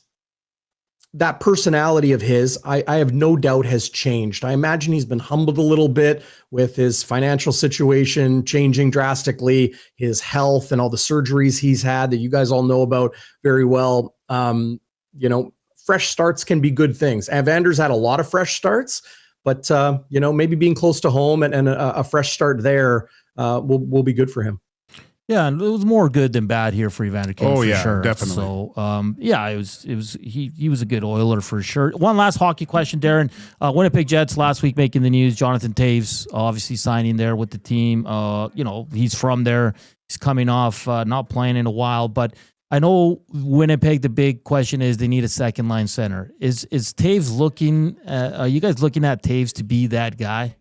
personality of his, I have no doubt has changed. I imagine he's been humbled a little bit with his financial situation changing drastically, his health and all the surgeries he's had that you guys all know about very well. Fresh starts can be good things. Evander's had a lot of fresh starts, but maybe being close to home and a fresh start there will be good for him. Yeah, and it was more good than bad here for Evander Kane. Oh, for yeah, sure. definitely. So, he was a good Oiler for sure. One last hockey question, Darrin. Winnipeg Jets last week making the news. Jonathan Toews obviously signing there with the team. He's from there. He's coming off not playing in a while, but I know Winnipeg, the big question is they need a second line center. Is Toews looking, are you guys looking at Toews to be that guy?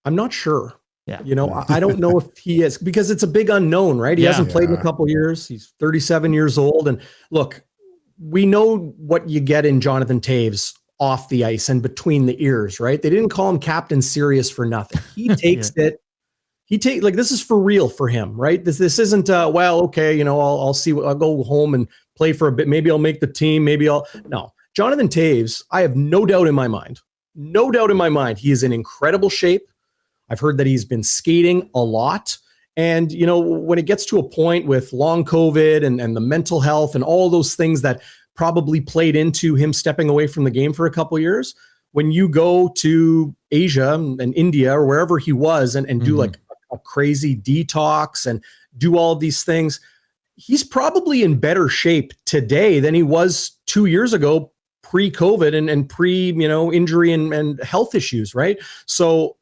I'm not sure. Yeah. I don't know if he is, because it's a big unknown, right? He hasn't played in a couple years. He's 37 years old. And look, we know what you get in Jonathan Toews off the ice and between the ears, right? They didn't call him Captain Serious for nothing. He takes it. This is for real for him, right? This isn't, I'll see, I'll go home and play for a bit. Maybe I'll make the team. No. Jonathan Toews, I have no doubt in my mind, he is in incredible shape. I've heard that he's been skating a lot. And, when it gets to a point with long COVID and the mental health and all those things that probably played into him stepping away from the game for a couple years, when you go to Asia and India or wherever he was and do like a crazy detox and do all these things, he's probably in better shape today than he was 2 years ago, pre-COVID and injury and health issues, right? So,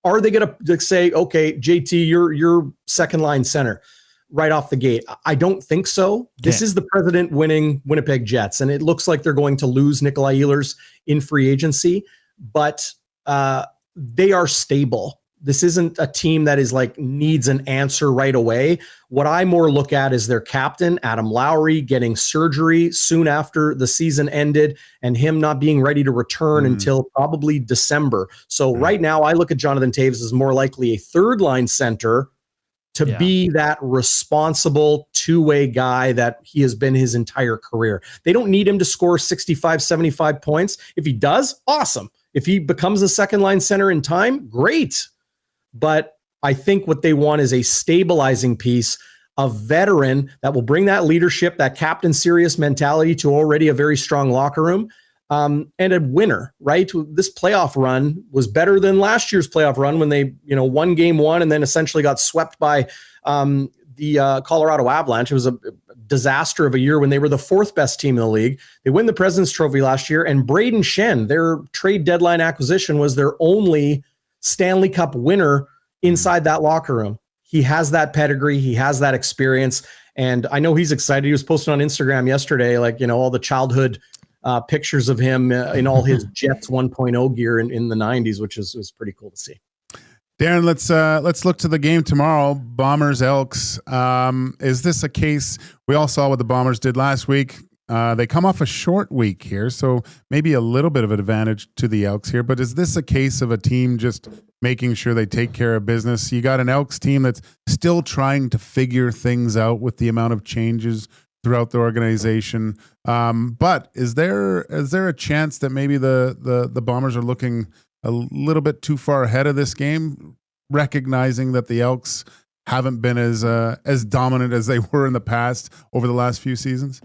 are they going to say, okay, JT, you're second line center? right off the gate? I don't think so. This is the president winning Winnipeg Jets, and it looks like they're going to lose Nikolai Ehlers in free agency, but they are stable. This isn't a team that is like needs an answer right away. What I more look at is their captain, Adam Lowry, getting surgery soon after the season ended and him not being ready to return until probably December. So right now I look at Jonathan Toews as more likely a third line center to be that responsible two-way guy that he has been his entire career. They don't need him to score 65, 75 points. If he does, awesome. If he becomes a second line center in time, great. But I think what they want is a stabilizing piece, a veteran that will bring that leadership, that captain serious mentality to already a very strong locker room, and a winner, right? This playoff run was better than last year's playoff run when they, won game one and then essentially got swept by the Colorado Avalanche. It was a disaster of a year when they were the fourth best team in the league. They win the President's Trophy last year, and Braden Shen, their trade deadline acquisition, was their only Stanley Cup winner inside that locker room. He has that pedigree. He has that experience. And I know he's excited. He was posting on Instagram yesterday, all the childhood pictures of him in all his Jets 1.0 gear in the 90s, which was pretty cool to see. Darrin, let's look to the game tomorrow. Bombers Elks. Is this a case? We all saw what the Bombers did last week. They come off a short week here, so maybe a little bit of an advantage to the Elks here. But is this a case of a team just making sure they take care of business? You got an Elks team that's still trying to figure things out with the amount of changes throughout the organization. But is there a chance that maybe the Bombers are looking a little bit too far ahead of this game, recognizing that the Elks haven't been as dominant as they were in the past over the last few seasons?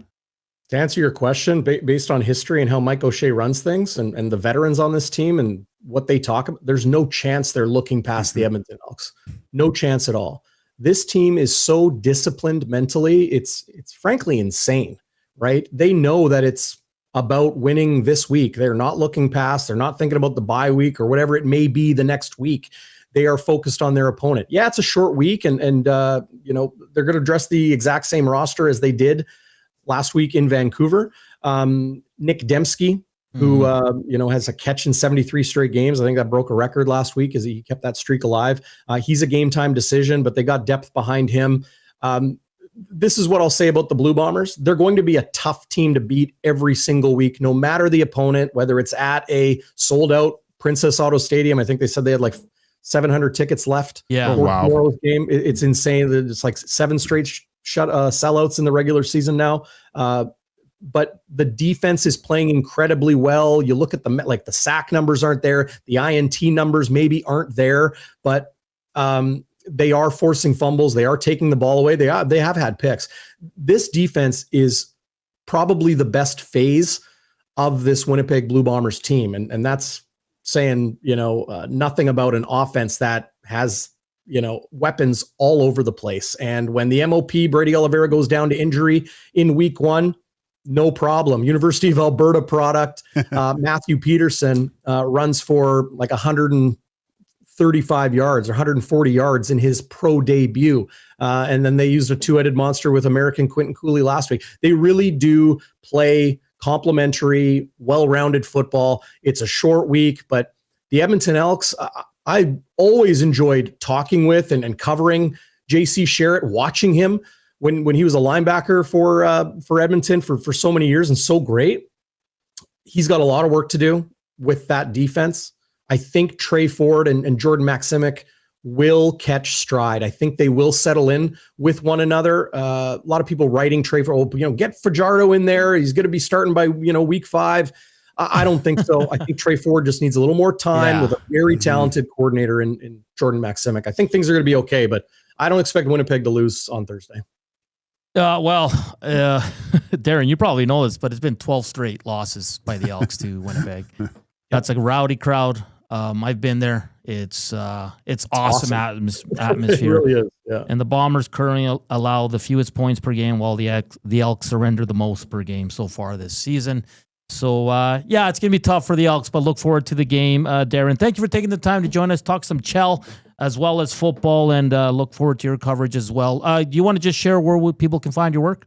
To answer your question, based on history and how Mike O'Shea runs things and the veterans on this team and what they talk about, there's no chance they're looking past the Edmonton Elks. No chance at all. This team is so disciplined mentally. It's frankly insane, right? They know that it's about winning this week. They're not looking past. They're not thinking about the bye week or whatever it may be the next week. They are focused on their opponent. Yeah, it's a short week, and they're going to dress the exact same roster as they did last week in Vancouver. Nick Dembski, who has a catch in 73 straight games. I think that broke a record last week as he kept that streak alive. He's a game time decision, but they got depth behind him. This is what I'll say about the Blue Bombers. They're going to be a tough team to beat every single week, no matter the opponent, whether it's at a sold out Princess Auto Stadium. I think they said they had like 700 tickets left. Yeah. Tomorrow's game. It's insane that it's like 7 straight sellouts in the regular season now. But the defense is playing incredibly well. You look at the sack numbers aren't there. The INT numbers maybe aren't there, but they are forcing fumbles. They are taking the ball away. They have had picks. This defense is probably the best phase of this Winnipeg Blue Bombers team. And that's saying, nothing about an offense that has, weapons all over the place. And when the MOP, Brady Oliveira, goes down to injury in week 1, no problem. University of Alberta product. Matthew Peterson runs for like 135 yards or 140 yards in his pro debut. And then they used a 2-headed monster with American Quentin Cooley last week. They really do play complementary, well-rounded football. It's a short week, but the Edmonton Elks, I always enjoyed talking with and covering JC Sherritt, watching him when he was a linebacker for Edmonton for so many years and so great. He's got a lot of work to do with that defense. I think Trey Ford and Jordan Maximic will catch stride. I think they will settle in with one another. A lot of people writing Trey Ford, get Fajardo in there. He's going to be starting by, week 5. I don't think so. I think Trey Ford just needs a little more time with a very talented coordinator in Jordan Maximic. I think things are going to be okay, but I don't expect Winnipeg to lose on Thursday. Darrin, you probably know this, but it's been 12 straight losses by the Elks to Winnipeg. That's a rowdy crowd. I've been there. It's awesome atmosphere. It really is. Yeah. And the Bombers currently allow the fewest points per game, while the Elks surrender the most per game so far this season. So, it's going to be tough for the Elks, but look forward to the game. Darrin, thank you for taking the time to join us, talk some Chell. as well as football, and look forward to your coverage as well. Do you want to just share where people can find your work?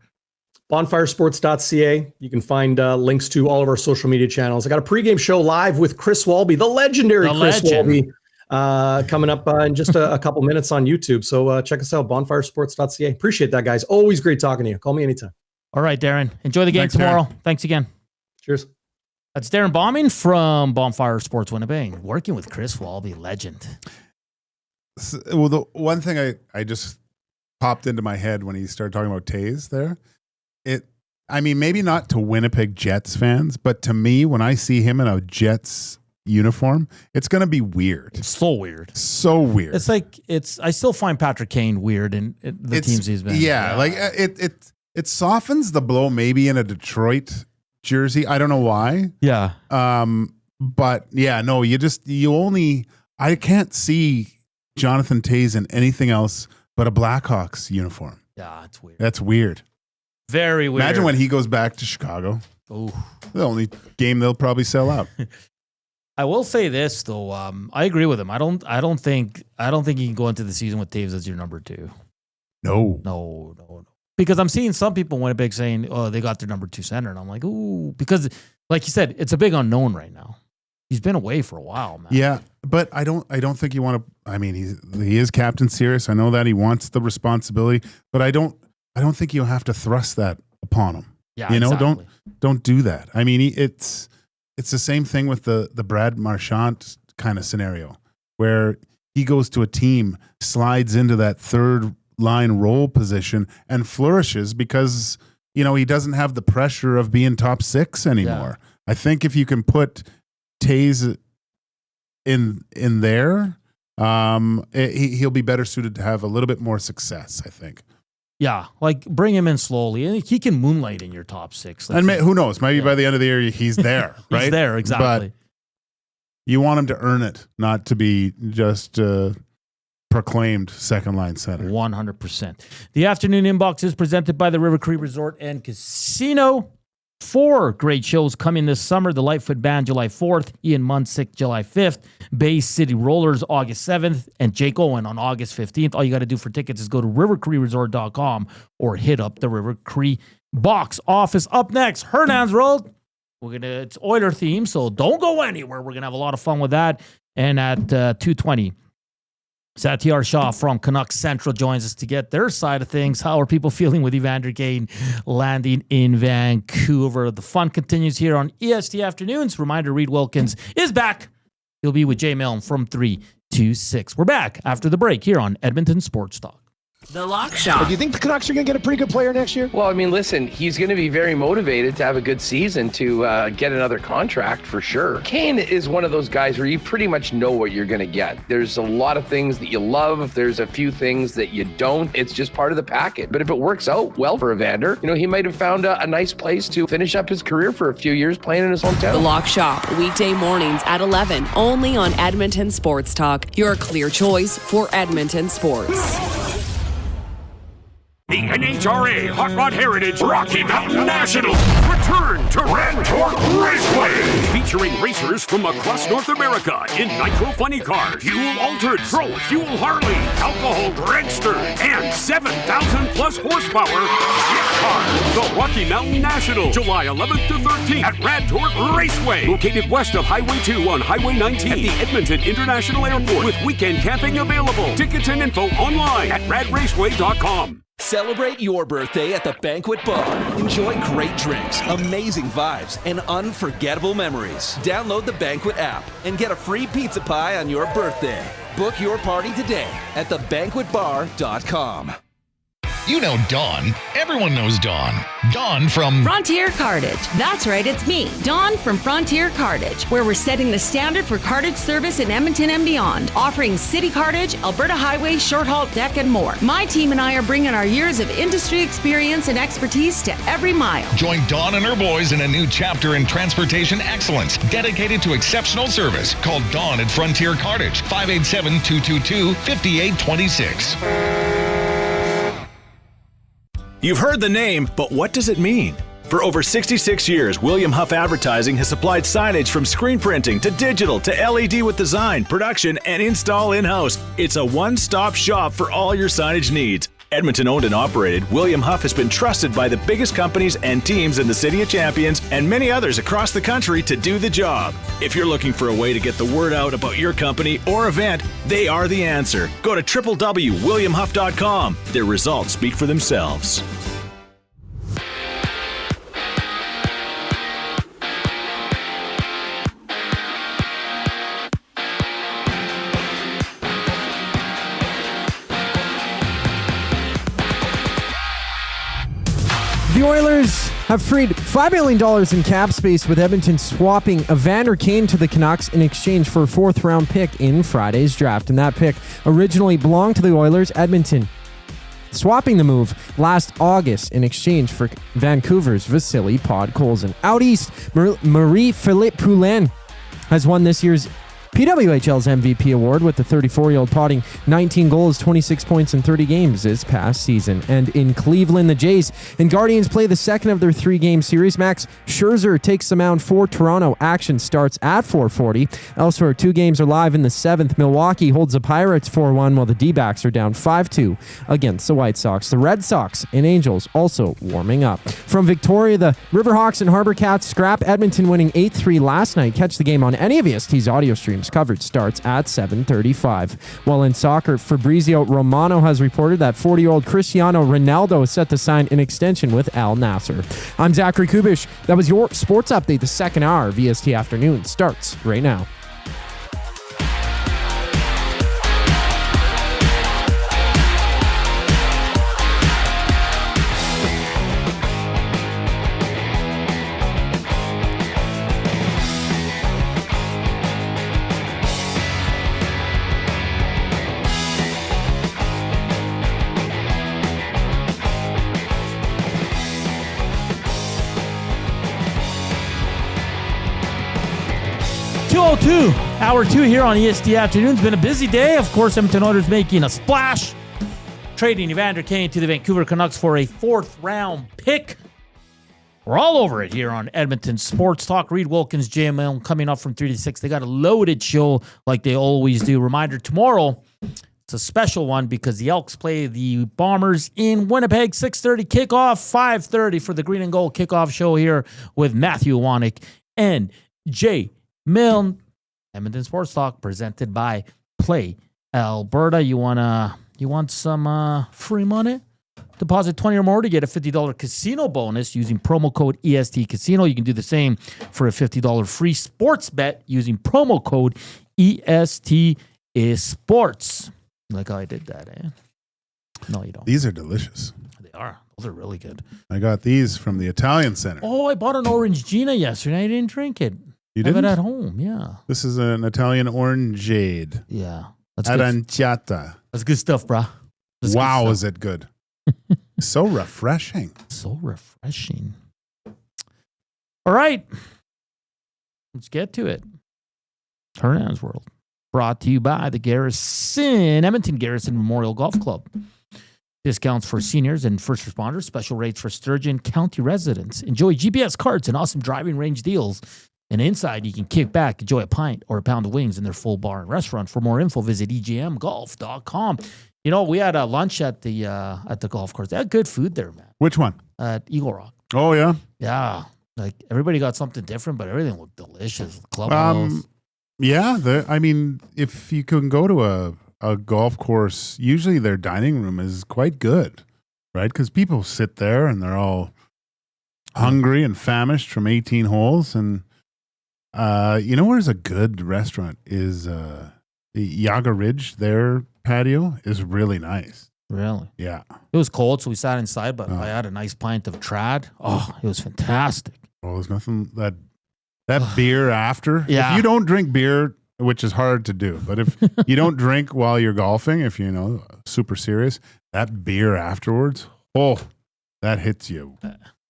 Bonfiresports.ca. You can find links to all of our social media channels. I got a pregame show live with Chris Walby, the legendary Chris Walby, coming up in just a couple minutes on YouTube. So check us out, bonfiresports.ca. Appreciate that, guys. Always great talking to you. Call me anytime. All right, Darrin. Enjoy the game tomorrow. Darrin. Thanks again. Cheers. That's Darrin Bauming from Bonfire Sports Winnipeg, working with Chris Walby, legend. Well, the one thing I just popped into my head when he started talking about Toews there, maybe not to Winnipeg Jets fans, but to me, when I see him in a Jets uniform, it's going to be weird. It's so weird. So weird. It's like, I still find Patrick Kane weird in the teams he's been. Yeah, like it softens the blow maybe in a Detroit jersey. I don't know why. Yeah. But yeah, no, I can't see Jonathan Toews in anything else but a Blackhawks uniform. Yeah, it's weird. That's weird. Very weird. Imagine when he goes back to Chicago. Oh, the only game they'll probably sell out. I will say this though. I agree with him. I don't think you can go into the season with Toews as your number 2. No. Because I'm seeing some people in Winnipeg saying, "Oh, they got their number 2 center," and I'm like, "Ooh," because, like you said, it's a big unknown right now. He's been away for a while, man. Yeah, but I don't think you want to. I mean, he is Captain Serious. I know that he wants the responsibility, but I don't think you have to thrust that upon him. Yeah, exactly. Don't do that. I mean, it's the same thing with the Brad Marchand kind of scenario where he goes to a team, slides into that third line role position and flourishes because, he doesn't have the pressure of being top 6 anymore. Yeah. I think if you can put Toews in there, he'll be better suited to have a little bit more success, I think. Yeah, like bring him in slowly, and he can moonlight in your top 6. And who knows? Maybe by the end of the year, he's there, right? He's there, exactly. But you want him to earn it, not to be just proclaimed second-line center. 100%. The afternoon inbox is presented by the River Cree Resort and Casino. 4 great shows coming this summer. The Lightfoot Band, July 4th. Ian Munsick, July 5th. Bay City Rollers, August 7th. And Jake Owen on August 15th. All you got to do for tickets is go to rivercreeresort.com or hit up the River Cree box office. Up next, Hernan's Road. It's Oiler theme, so don't go anywhere. We're going to have a lot of fun with that. And at 2:20, Satiar Shah from Canucks Central joins us to get their side of things. How are people feeling with Evander Kane landing in Vancouver? The fun continues here on EST Afternoons. Reminder, Reed Wilkins is back. He'll be with Jay Milne from 3 to 6. We're back after the break here on Edmonton Sports Talk. The Lock Shop. Do you think the Canucks are going to get a pretty good player next year? Well, I mean, listen, he's going to be very motivated to have a good season to get another contract for sure. Kane is one of those guys where you pretty much know what you're going to get. There's a lot of things that you love. There's a few things that you don't. It's just part of the package. But if it works out well for Evander, he might have found a nice place to finish up his career for a few years playing in his hometown. The Lock Shop, weekday mornings at 11, only on Edmonton Sports Talk, your clear choice for Edmonton sports. The NHRA Hot Rod Heritage Rocky Mountain Nationals return to Red Torque Raceway, featuring racers from across North America in nitro funny cars, fuel-altered Pro Fuel Harley, alcohol dragster, and 7,000 plus horsepower ship cars. The Rocky Mountain Nationals, July 11th to 13th at Red Torque Raceway, located west of Highway 2 on Highway 19 at the Edmonton International Airport, with weekend camping available. Tickets and info online at radraceway.com. Celebrate your birthday at the Banquet Bar. Enjoy great drinks, amazing vibes, and unforgettable memories. Download the Banquet app and get a free pizza pie on your birthday. Book your party today at thebanquetbar.com. You know Dawn. Everyone knows Dawn. Dawn from Frontier Cartage. That's right, it's me, Dawn from Frontier Cartage, where we're setting the standard for cartage service in Edmonton and beyond, offering city cartage, Alberta highway, short haul deck, and more. My team and I are bringing our years of industry experience and expertise to every mile. Join Dawn and her boys in a new chapter in transportation excellence, dedicated to exceptional service. Call Dawn at Frontier Cartage, 587-222-5826. You've heard the name, but what does it mean? For over 66 years, William Huff Advertising has supplied signage from screen printing to digital to LED with design, production, and install in-house. It's a one-stop shop for all your signage needs. Edmonton owned and operated, William Huff has been trusted by the biggest companies and teams in the City of Champions and many others across the country to do the job. If you're looking for a way to get the word out about your company or event, they are the answer. Go to www.williamhuff.com. Their results speak for themselves. The Oilers have freed $5 million in cap space with Edmonton swapping Evander Kane to the Canucks in exchange for a fourth-round pick in Friday's draft. And that pick originally belonged to the Oilers. Edmonton swapping the move last August in exchange for Vancouver's Vasily Podkolzin. Out east, Marie-Philippe Poulin has won this year's PWHL's MVP award with the 34-year-old potting 19 goals, 26 points in 30 games this past season. And in Cleveland, the Jays and Guardians play the second of their three-game series. Max Scherzer takes the mound for Toronto. Action starts at 4:40. Elsewhere, two games are live in the seventh. Milwaukee holds the Pirates 4-1 while the D-backs are down 5-2 against the White Sox. The Red Sox and Angels also warming up. From Victoria, the Riverhawks and Harbor Cats scrap. Edmonton winning 8-3 last night. Catch the game on any of EST's audio streams. Coverage starts at 7:35. While in soccer, Fabrizio Romano has reported that 40-year-old Cristiano Ronaldo is set to sign an extension with Al Nassr. I'm Zachary Kubish. That was your sports update. The second hour of EST Afternoon starts right now. Hour 2 here on EST Afternoon. It's been a busy day. Of course, Edmonton Oilers making a splash, trading Evander Kane to the Vancouver Canucks for a fourth-round pick. We're all over it here on Edmonton Sports Talk. Reed Wilkins, JML coming up from 3 to 6. They got a loaded show like they always do. Reminder, tomorrow, it's a special one because the Elks play the Bombers in Winnipeg. 6:30 kickoff, 5:30 for the Green and Gold kickoff show here with Matthew Wanek and Jay Milne. Edmonton Sports Talk presented by Play Alberta. You want some free money? Deposit 20 or more to get a $50 casino bonus using promo code EST Casino. You can do the same for a $50 free sports bet using promo code EST Sports. Like how I did that, eh? No, you don't. These are delicious. They are. Those are really good. I got these from the Italian Center. Oh, I bought an Orange Gina yesterday. I didn't drink it. You didn't? didn't? Have it at home, yeah. This is an Italian orangeade. Yeah. Aranciata. That's good stuff, bro. Wow, is it good? So refreshing. So refreshing. All right. Let's get to it. Hernan's World. Brought to you by the Garrison, Edmonton Garrison Memorial Golf Club. Discounts for seniors and first responders. Special rates for Sturgeon County residents. Enjoy GPS cards and awesome driving range deals. And inside, you can kick back, enjoy a pint or a pound of wings in their full bar and restaurant. For more info, visit egmgolf.com. You know, we had a lunch at the golf course. They had good food there, man. Which one? At Eagle Rock. Oh, yeah? Yeah. Like, everybody got something different, but everything looked delicious. Clubhouse. Yeah. I mean, if you can go to a golf course, usually their dining room is quite good, right? Because people sit there and they're all hungry and famished from 18 holes. And you know where's a good restaurant is the Yaga Ridge. Their patio is really nice. Really? Yeah. It was cold, so we sat inside, but I had a nice pint of trad. Oh, it was fantastic. Oh, there's nothing that beer after. Yeah. If you don't drink beer, which is hard to do, but if you don't drink while you're golfing, if you know, super serious, that beer afterwards, that hits you.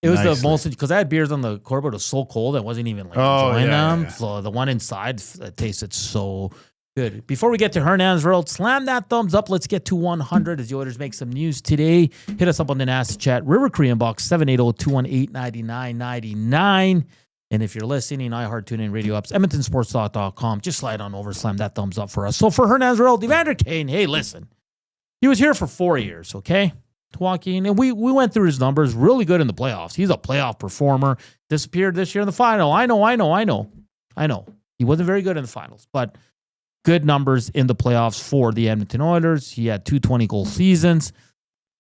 It was the most, because I had beers on the court, but it was so cold I wasn't even enjoying them. Yeah. So the one inside, it tasted so Good. Before we get to Hernan's World, slam that thumbs up. Let's get to 100 as the Oilers make some news today. Hit us up on the Nasty Chat. River Korean Box 780-218-9999. And if you're listening, iHeart, TuneIn, Radio Apps, EdmontonSportsTalk.com, just slide on over, slam that thumbs up for us. So for Hernan's World, Evander Kane, hey, listen. He was here for 4 years, okay? Joaquin, and we went through his numbers. Really good in the playoffs. He's a playoff performer. Disappeared this year in the final. I know. He wasn't very good in the finals, but good numbers in the playoffs for the Edmonton Oilers. He had 2 20-goal seasons,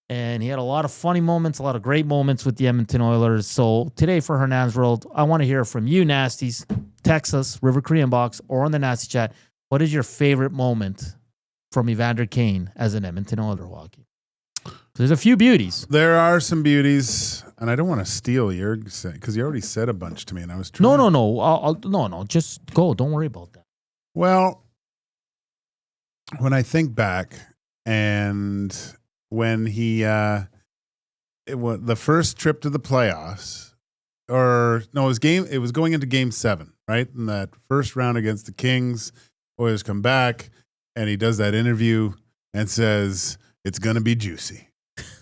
and he had a lot of funny moments, a lot of great moments with the Edmonton Oilers. So today for Hernan's World, I want to hear from you, Nasties. Text us, River Korean Box, or on the Nasty Chat. What is your favorite moment from Evander Kane as an Edmonton Oiler, Joaquin? There's a few beauties. There are some beauties, and I don't want to steal your because you already said a bunch to me, and I was trying. No. No. Just go. Don't worry about that. Well, when I think back, and when he the first trip to the playoffs, it was going into Game 7, right? In that first round against the Kings, Oilers come back, and he does that interview and says it's going to be juicy.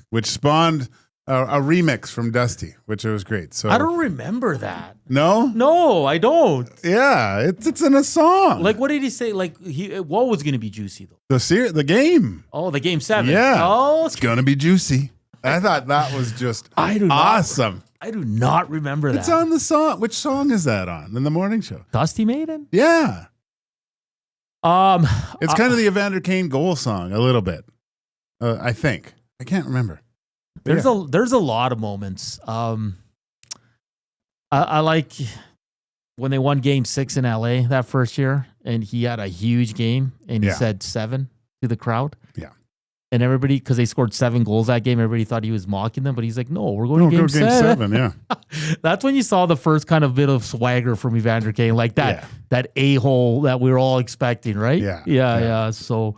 Which spawned a remix from Dusty, which was great. So I don't remember that. No, I don't. Yeah, it's in a song. Like, what did he say? Like, what was going to be juicy though? The game. Oh, the Game 7. Yeah. Oh, it's going to be juicy. I thought that was just awesome. I do not remember that. It's on the song. Which song is that on in the morning show? Dusty Maiden. Yeah. It's kind of the Evander Kane goal song a little bit. I think. I can't remember. There's a lot of moments. I like when they won Game 6 in LA that first year, and he had a huge game, and he said 7 to the crowd. Yeah. And everybody, because they scored 7 goals that game, everybody thought he was mocking them, but he's like, no, we're going to Game 7. Yeah. That's when you saw the first kind of bit of swagger from Evander Kane, like that a-hole that we were all expecting, right? Yeah. So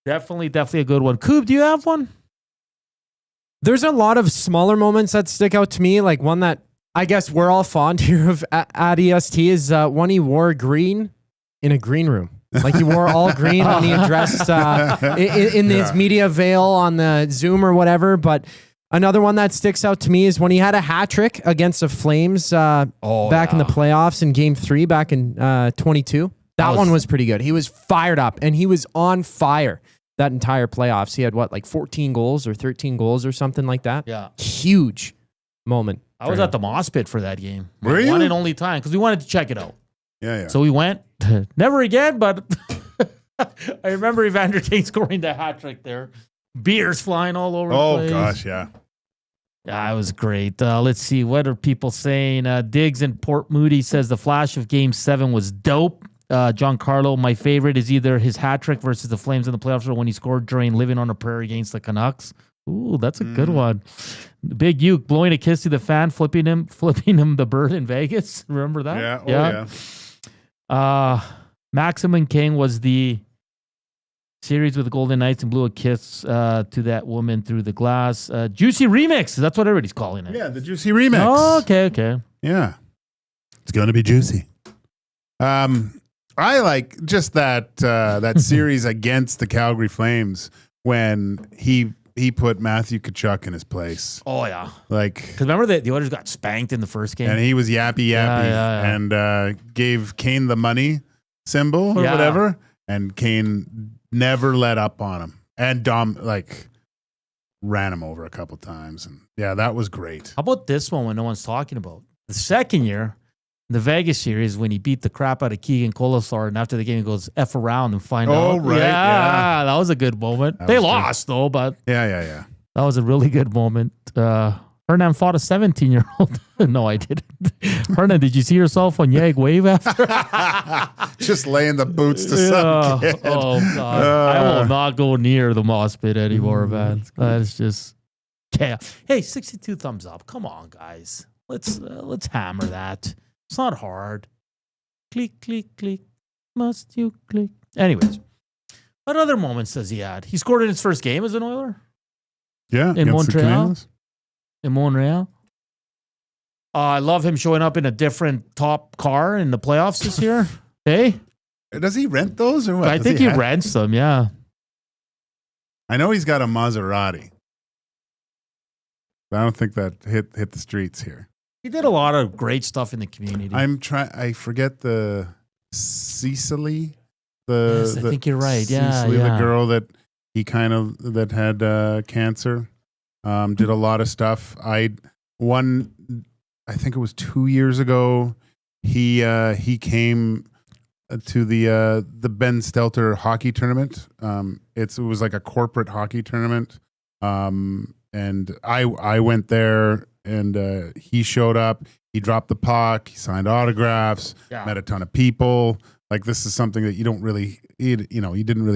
definitely a good one. Coob, do you have one? There's a lot of smaller moments that stick out to me. Like one that I guess we're all fond here of at EST is when he wore green in a green room. Like he wore all green when he addressed in his media veil on the Zoom or whatever. But another one that sticks out to me is when he had a hat trick against the Flames back in the playoffs in Game 3 back in 22. That one was pretty good. He was fired up and he was on fire. That entire playoffs. He had 14 goals or 13 goals or something like that? Yeah. Huge moment. I was at the Moss Pit for that game. Were you? One and only time because we wanted to check it out. Yeah. So we went. Never again, but I remember Evander Kane scoring the hat trick there. Beers flying all over the place. Oh, gosh, yeah. Yeah, it was great. Let's see. What are people saying? Diggs in Port Moody says the flash of Game 7 was dope. John Carlo, my favorite is either his hat trick versus the Flames in the playoffs or when he scored during Living on a Prairie against the Canucks. Ooh, that's a good one. Big Uke blowing a kiss to the fan, flipping him the bird in Vegas. Remember that? Yeah. Maximum King was the series with the Golden Knights and blew a kiss to that woman through the glass. Juicy Remix. That's what everybody's calling it. Yeah, the Juicy Remix. Oh, okay. Yeah. It's going to be juicy. I like just that series against the Calgary Flames when he put Matthew Tkachuk in his place. Oh yeah, because remember the Oilers got spanked in the first game, and he was yappy and gave Kane the money symbol or whatever, and Kane never let up on him and ran him over a couple times, and that was great. How about this one when no one's talking about the second year? The Vegas series when he beat the crap out of Keegan Colasar, and after the game he goes F around and find out. Oh, right. Yeah, that was a good moment. They lost though, but yeah. That was a really good moment. Hernan fought a 17-year-old. No, I didn't. Hernan, did you see yourself on Yag Wave after? Just laying the boots to some kid. Oh God. I will not go near the Moss Pit anymore, man. That's just chaos. Hey, 62 thumbs up. Come on, guys. Let's hammer that. It's not hard. Click, click, click. Must you click? Anyways, what other moments does he had? He scored in his first game as an Oiler? Yeah. In Montreal? In Montreal? I love him showing up in a different top car in the playoffs this year. Hey? Does he rent those or what? I think he rents them. Yeah. I know he's got a Maserati. But I don't think that hit the streets here. He did a lot of great stuff in the community. I forget the Cecily. Yes, I think you're right. Cecily, the girl that he that had cancer. Did a lot of stuff. I think it was 2 years ago. He came to the Ben Stelter hockey tournament. It was like a corporate hockey tournament. And I went there, and he showed up. He dropped the puck. He signed autographs. Yeah. Met a ton of people. Like, this is something that you didn't really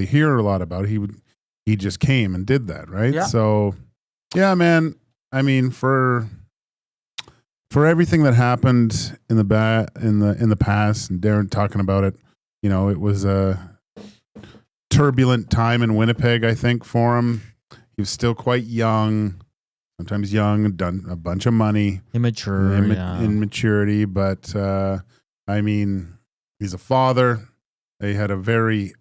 hear a lot about. He just came and did that, right? Yeah. So, yeah, man. I mean, for everything that happened in the past, and Darrin talking about it, it was a turbulent time in Winnipeg, I think, for him. He was still quite young, sometimes young, done a bunch of money. Immaturity, but I mean, he's a father. They had a very,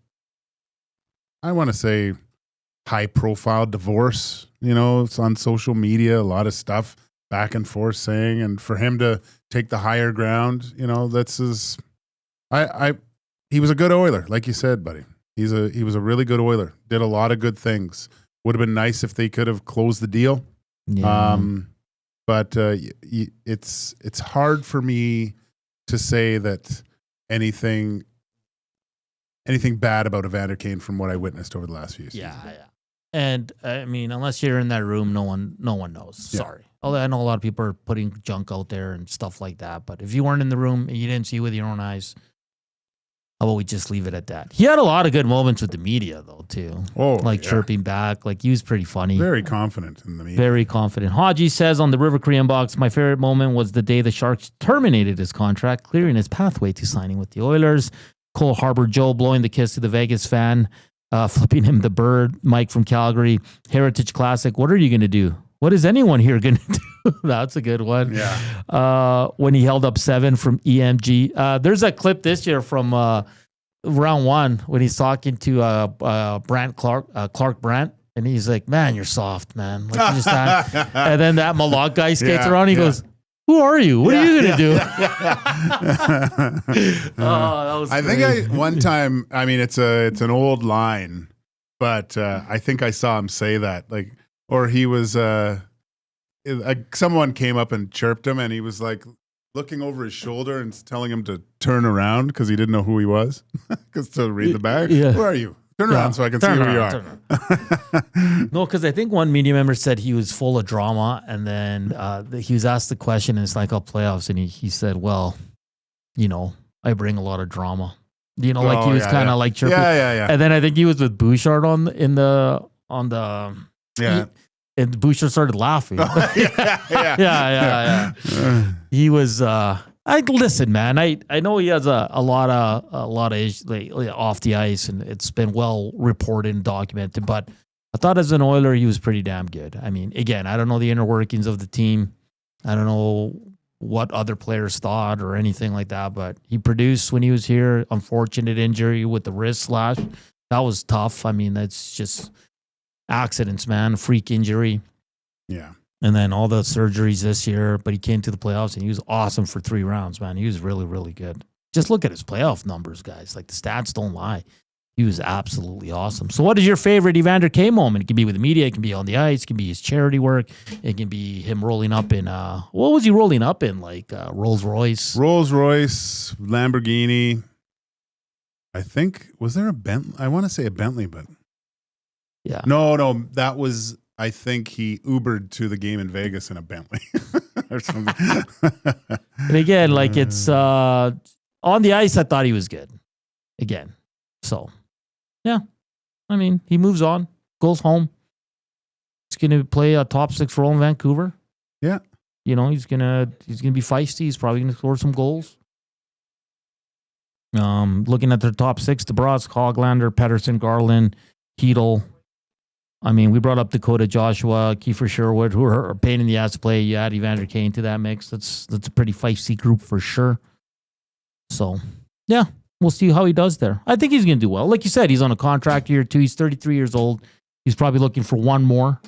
I want to say, high-profile divorce. It's on social media, a lot of stuff back and forth saying, and for him to take the higher ground, that's his. He was a good Oiler, like you said, buddy. He was a really good Oiler. Did a lot of good things. Would have been nice if they could have closed the deal. Yeah. But it's hard for me to say that anything bad about Evander Kane from what I witnessed over the last few seasons. Yeah. And I mean, unless you're in that room, no one knows. Yeah. Sorry. Although I know a lot of people are putting junk out there and stuff like that. But if you weren't in the room and you didn't see it with your own eyes, how about we just leave it at that? He had a lot of good moments with the media, though, too. Oh, chirping back. Like, he was pretty funny. Very confident in the media. Very confident. Haji says on the River Korean box, my favorite moment was the day the Sharks terminated his contract, clearing his pathway to signing with the Oilers. Cole Harbor Joe blowing the kiss to the Vegas fan, flipping him the bird. Mike from Calgary. Heritage Classic. What are you going to do? What is anyone here going to do? That's a good one. Yeah. When he held up 7 from EMG. There's a clip this year from round 1 when he's talking to Clark Brandt, and he's like, "Man, you're soft, man." Like, you just and then that Malak guy skates around. He goes, "Who are you? What are you going to do?" That was great. One time, I mean, it's an old line, but I think I saw him say that, like, or he was someone came up and chirped him, and he was like looking over his shoulder and telling him to turn around because he didn't know who he was, because to read the bag. Yeah. Who are you? Turn around so I can see who you are. No, because I think one media member said he was full of drama, and then he was asked the question, and it's like, playoffs, and he said, "Well, I bring a lot of drama." He was kind of like chirping. Yeah. And then I think he was with Bouchard on the and Bouchard started laughing. Yeah. He was. Listen, man. I know he has a lot of issues off the ice, and it's been well reported and documented. But I thought as an Oiler, he was pretty damn good. I mean, again, I don't know the inner workings of the team. I don't know what other players thought or anything like that, but he produced when he was here. Unfortunate injury with the wrist slash. That was tough. I mean, that's just accidents, man. Freak injury. Yeah. And then all the surgeries this year, but he came to the playoffs and he was awesome for 3 rounds, man. He was really, really good. Just look at his playoff numbers, guys. Like, the stats don't lie. He was absolutely awesome. So what is your favorite Evander Kane moment? It can be with the media. It can be on the ice. It can be his charity work. It can be him rolling up in, what was he rolling up in? Like Rolls Royce, Lamborghini. I think, was there a Bentley? I want to say a Bentley, but. Yeah. No, that was, I think he Ubered to the game in Vegas in a Bentley or something. And again, like, it's on the ice, I thought he was good. Again. So, yeah. I mean, he moves on, goes home. He's going to play a top 6 role in Vancouver. Yeah. He's gonna be feisty. He's probably going to score some goals. Looking at their top 6, DeBrusque, Hoglander, Pedersen, Garland, Hedl. I mean, we brought up Dakota Joshua, Kiefer Sherwood, who are a pain in the ass to play. You add Evander Kane to that mix. That's a pretty feisty group for sure. So, yeah. We'll see how he does there. I think he's going to do well. Like you said, he's on a contract year 2. He's 33 years old. He's probably looking for one more.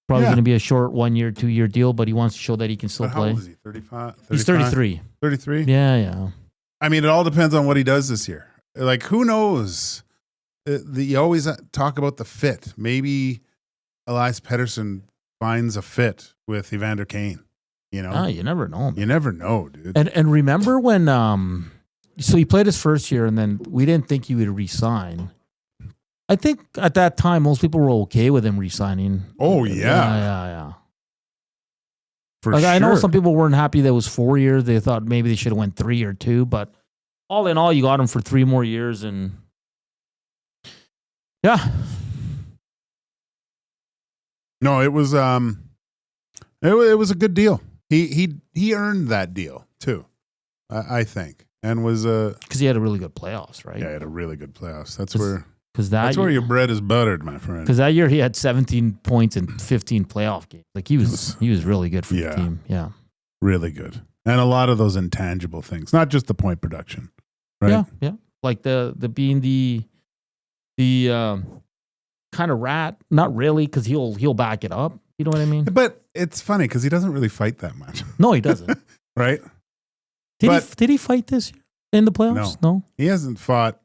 Probably going to be a short 1 year, 2 year deal, but he wants to show that he can still play. How old is he? 35? He's 33. 33? Yeah. I mean, it all depends on what he does this year. Like, who knows? You always talk about the fit. Maybe Elias Pettersson finds a fit with Evander Kane. You know? You never know, man. You never know, dude. And remember when so he played his first year, and then we didn't think he would resign. I think at that time, most people were okay with him resigning. Oh, yeah. Yeah. For sure. I know some people weren't happy that it was 4 years. They thought maybe they should have went 3 or 2, but all in all, you got him for 3 more years, and yeah. No, it was it was a good deal. He earned that deal too, I think, and was because he had a really good playoffs, right? Yeah, he had a really good playoffs. That's where your bread is buttered, my friend. Because that year he had 17 points in 15 playoff games. Like he was really good for the team. Yeah, really good, and a lot of those intangible things, not just the point production, right? Yeah. Like the being the kind of rat, not really, because he'll back it up. You know what I mean? But it's funny because he doesn't really fight that much. No, he doesn't. Right? Did he fight this year in the playoffs? No. He hasn't fought.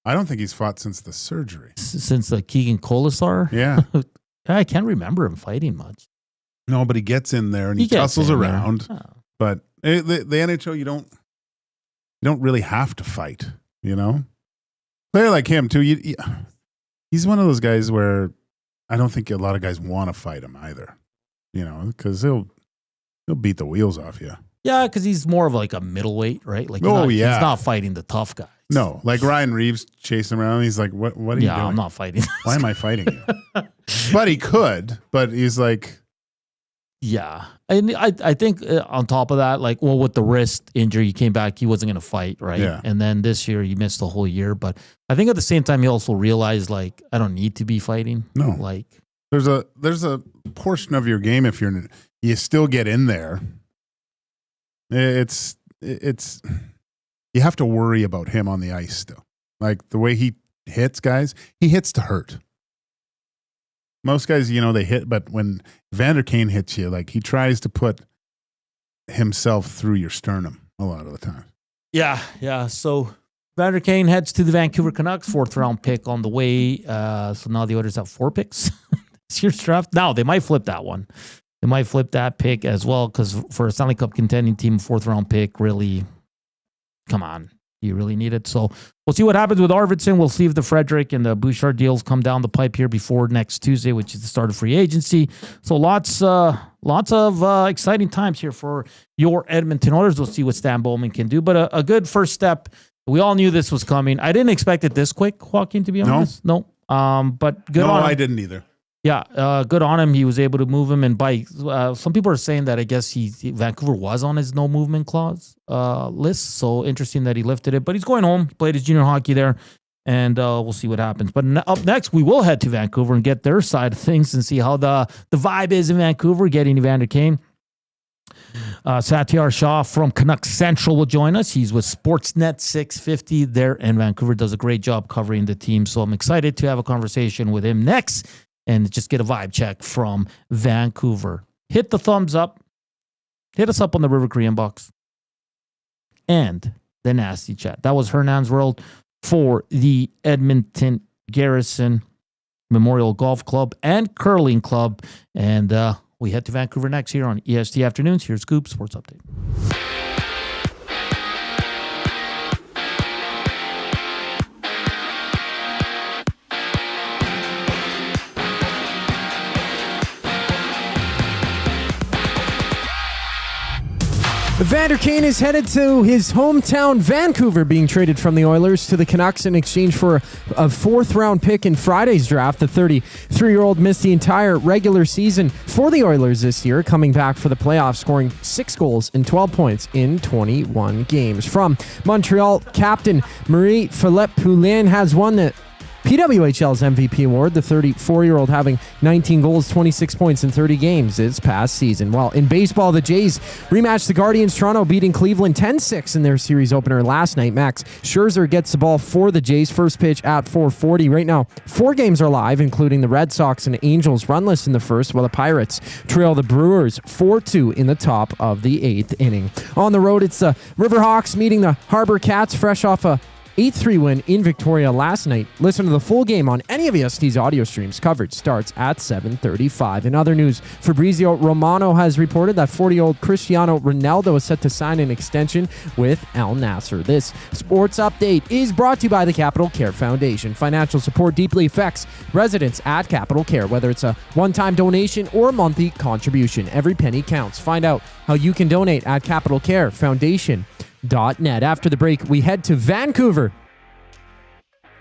I don't think he's fought since the surgery. Since the Keegan Colasar? Yeah. I can't remember him fighting much. No, but he gets in there and he tussles around. Oh. But the NHL, you don't really have to fight, you know? Player like him, too, he's one of those guys where I don't think a lot of guys want to fight him either, you know, because he'll beat the wheels off you. Yeah, because he's more of like a middleweight, right? Like, he's not fighting the tough guys. No, like Ryan Reeves chasing him around. He's like, what are you doing? Yeah, I'm not fighting. Why am I fighting you? But he could, but he's like. Yeah. And I think on top of that, like, well, with the wrist injury, he came back, he wasn't going to fight, right? Yeah. And then this year, he missed the whole year. But I think at the same time, he also realized, like, I don't need to be fighting. No. Like, there's a portion of your game if you still get in there. It's you have to worry about him on the ice still. Like the way he hits guys, he hits to hurt. Most guys, they hit, but when Evander Kane hits you, like he tries to put himself through your sternum a lot of the time. Yeah. So Evander Kane heads to the Vancouver Canucks, 4th round pick on the way. So now the Oilers have 4 picks this year's draft. Now they might flip that one. They might flip that pick as well, because for a Stanley Cup contending team, 4th round pick, really, come on. Do you really need it? So we'll see what happens with Arvidsson. We'll see if the Frederick and the Bouchard deals come down the pipe here before next Tuesday, which is the start of free agency. So lots of exciting times here for your Edmonton Oilers. We'll see what Stan Bowman can do. But a good first step. We all knew this was coming. I didn't expect it this quick, Joaquin, to be honest. No. But good on him. No, I didn't either. Yeah, good on him. He was able to move him, and by some people are saying that I guess Vancouver was on his no movement clause list. So interesting that he lifted it, but he's going home. He played his junior hockey there, and we'll see what happens. But up next, we will head to Vancouver and get their side of things and see how the vibe is in Vancouver. Getting Evander Kane. Satiar Shah from Canucks Central will join us. He's with Sportsnet 650 there in Vancouver. Does a great job covering the team. So I'm excited to have a conversation with him next and just get a vibe check from Vancouver. Hit the thumbs up. Hit us up on the River Cree inbox. And the Nasty Chat. That was Hernan's World for the Edmonton Garrison Memorial Golf Club and Curling Club. And we head to Vancouver next here on EST Afternoons. Here's Scoop Sports Update. Evander Kane is headed to his hometown, Vancouver, being traded from the Oilers to the Canucks in exchange for a 4th round pick in Friday's draft. The 33-year-old missed the entire regular season for the Oilers this year, coming back for the playoffs, scoring 6 goals and 12 points in 21 games. From Montreal, captain Marie-Philippe Poulin has won the PWHL's MVP award, the 34-year-old having 19 goals, 26 points in 30 games this past season. While in baseball, the Jays rematched the Guardians, Toronto beating Cleveland 10-6 in their series opener last night. Max Scherzer gets the ball for the Jays, first pitch at 4:40. Right now, 4 games are live, including the Red Sox and Angels runless in the first, while the Pirates trail the Brewers 4-2 in the top of the 8th inning. On the road, it's the Riverhawks meeting the Harbor Cats, fresh off a 8-3 win in Victoria last night. Listen to the full game on any of EST's audio streams. Coverage starts at 7:35. In other news, Fabrizio Romano has reported that 40-year-old Cristiano Ronaldo is set to sign an extension with Al Nassr. This sports update is brought to you by the Capital Care Foundation. Financial support deeply affects residents at Capital Care, whether it's a one-time donation or monthly contribution. Every penny counts. Find out how you can donate at Capital Care Foundation. .net. After the break, we head to Vancouver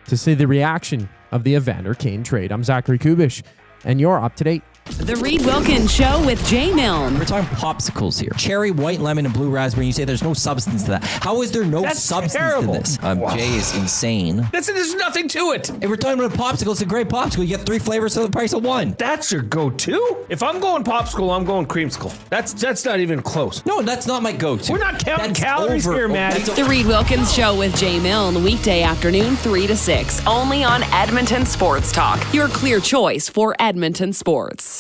to see the reaction of the Evander Kane trade. I'm Zachary Kubish, and you're up to date. The Reed Wilkins Show with Jay Milne. We're talking popsicles here. Cherry, white lemon, and blue raspberry. You say there's no substance to that. How is there no substance to this? Jay is insane. There's nothing to it. If we're talking about popsicle, it's a great popsicle. You get 3 flavors for the price of 1. That's your go-to? If I'm going popsicle, I'm going creamsicle. That's not even close. No, that's not my go-to. We're not counting calories here, Maddie. The Reed Wilkins Show with Jay Milne, weekday afternoon 3 to 6, only on Edmonton Sports Talk. Your clear choice for Edmonton sports.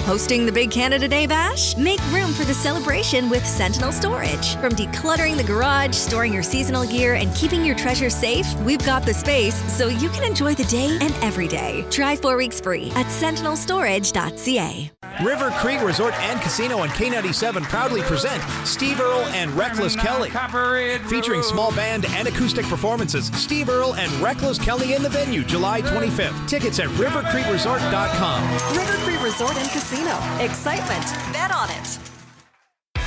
Hosting the Big Canada Day Bash? Make room for the celebration with Sentinel Storage. From decluttering the garage, storing your seasonal gear, and keeping your treasures safe, we've got the space so you can enjoy the day and every day. Try 4 weeks free at sentinelstorage.ca. River Cree Resort and Casino on K97 proudly present Steve Earle and Reckless Kelly. Featuring small band and acoustic performances, Steve Earle and Reckless Kelly in the venue July 25th. Tickets at rivercreeresort.com. River Cree Resort and Casino. Excitement. Bet on it.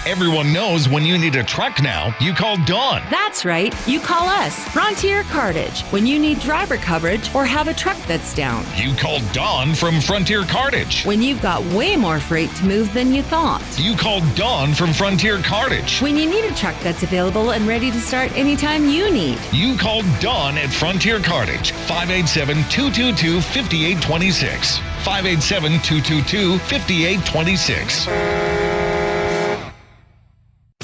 Everyone knows when you need a truck now, you call Dawn. That's right. You call us, Frontier Cartage, when you need driver coverage or have a truck that's down. You call Dawn from Frontier Cartage. When you've got way more freight to move than you thought. You call Dawn from Frontier Cartage. When you need a truck that's available and ready to start anytime you need. You call Dawn at Frontier Cartage, 587-222-5826. 587-222-5826.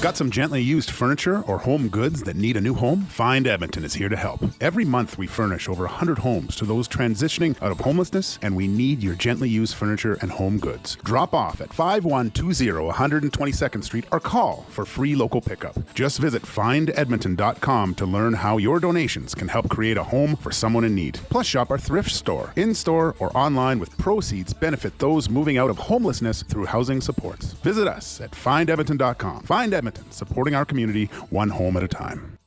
Got some gently used furniture or home goods that need a new home? Find Edmonton is here to help. Every month we furnish over 100 homes to those transitioning out of homelessness, and we need your gently used furniture and home goods. Drop off at 5120 122nd Street or call for free local pickup. Just visit findedmonton.com to learn how your donations can help create a home for someone in need. Plus shop our thrift store, in-store or online, with proceeds benefit those moving out of homelessness through housing supports. Visit us at findedmonton.com. Find Edmonton, supporting our community one home at a time.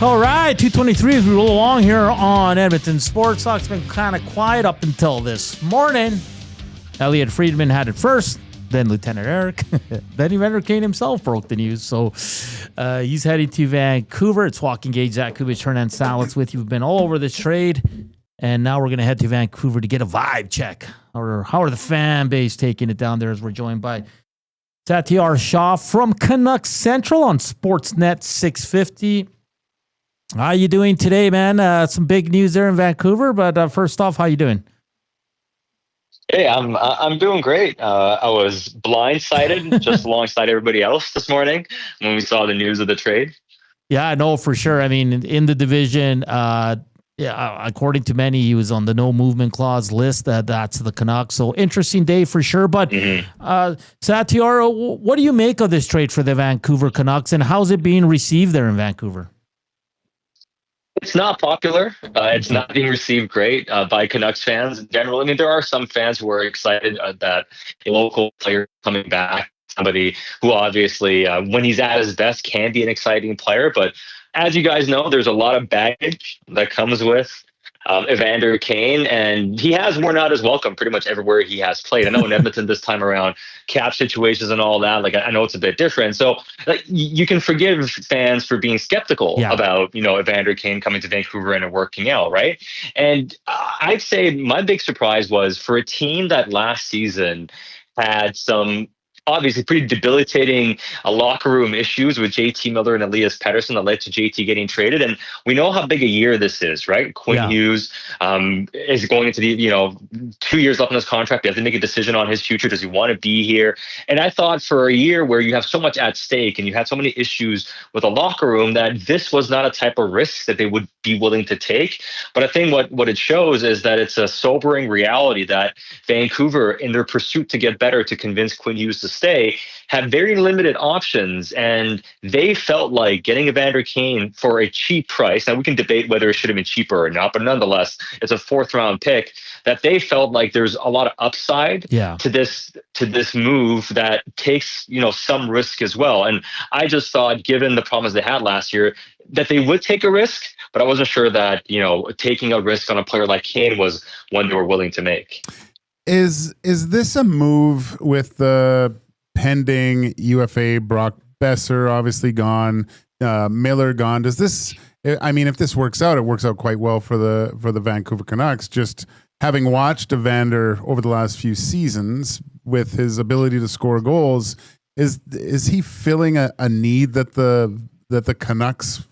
All right, 2:23 as we roll along here on Edmonton Sports Talk. It's been kind of quiet up until this morning. Elliot Friedman had it first, then Lieutenant Eric, then Evander Kane himself broke the news. So he's heading to Vancouver. It's Joaquin Gage, Zach Kubich, Hernan Salas with you. We've been all over this trade, and now we're going to head to Vancouver to get a vibe check. Or how are the fan base taking it down there, as we're joined by Satiar Shah from Canucks Central on Sportsnet 650. How you doing today, man? Some big news there in Vancouver, but first off, how you doing? Hey, I'm doing great. I was blindsided just alongside everybody else this morning when we saw the news of the trade. Yeah, I know for sure. I mean, in the division, according to many, he was on the no movement clause list. That's the Canucks. So interesting day for sure. But Satiar, what do you make of this trade for the Vancouver Canucks, and how's it being received there in Vancouver? It's not popular. It's not being received great by Canucks fans in general. I mean, there are some fans who are excited that a local player coming back, somebody who obviously, when he's at his best, can be an exciting player. But as you guys know, there's a lot of baggage that comes with Evander Kane, and he has worn out his welcome pretty much everywhere he has played. I know in Edmonton this time around, cap situations and all that, like I know it's a bit different. So like you can forgive fans for being skeptical about, Evander Kane coming to Vancouver and it working out, right? And I'd say my big surprise was for a team that last season had some obviously pretty debilitating locker room issues with JT Miller and Elias Pettersson that led to JT getting traded. And we know how big a year this is, right? Quinn Hughes is going into the, 2 years left on his contract. They have to make a decision on his future. Does he want to be here? And I thought for a year where you have so much at stake and you had so many issues with a locker room that this was not a type of risk that they would be willing to take. But I think what it shows is that it's a sobering reality that Vancouver, in their pursuit to get better, to convince Quinn Hughes to stay, have very limited options, and they felt like getting Evander Kane for a cheap price. Now we can debate whether it should have been cheaper or not, but nonetheless, it's a 4th round pick that they felt like there's a lot of upside to this move that takes some risk as well. And I just thought, given the problems they had last year, that they would take a risk, but I wasn't sure that taking a risk on a player like Kane was one they were willing to make. Is this a move with the pending UFA Brock Besser obviously gone, Miller gone? Does this? I mean, if this works out, it works out quite well for the Vancouver Canucks. Just having watched Evander over the last few seasons with his ability to score goals, is he filling a need that the Canucks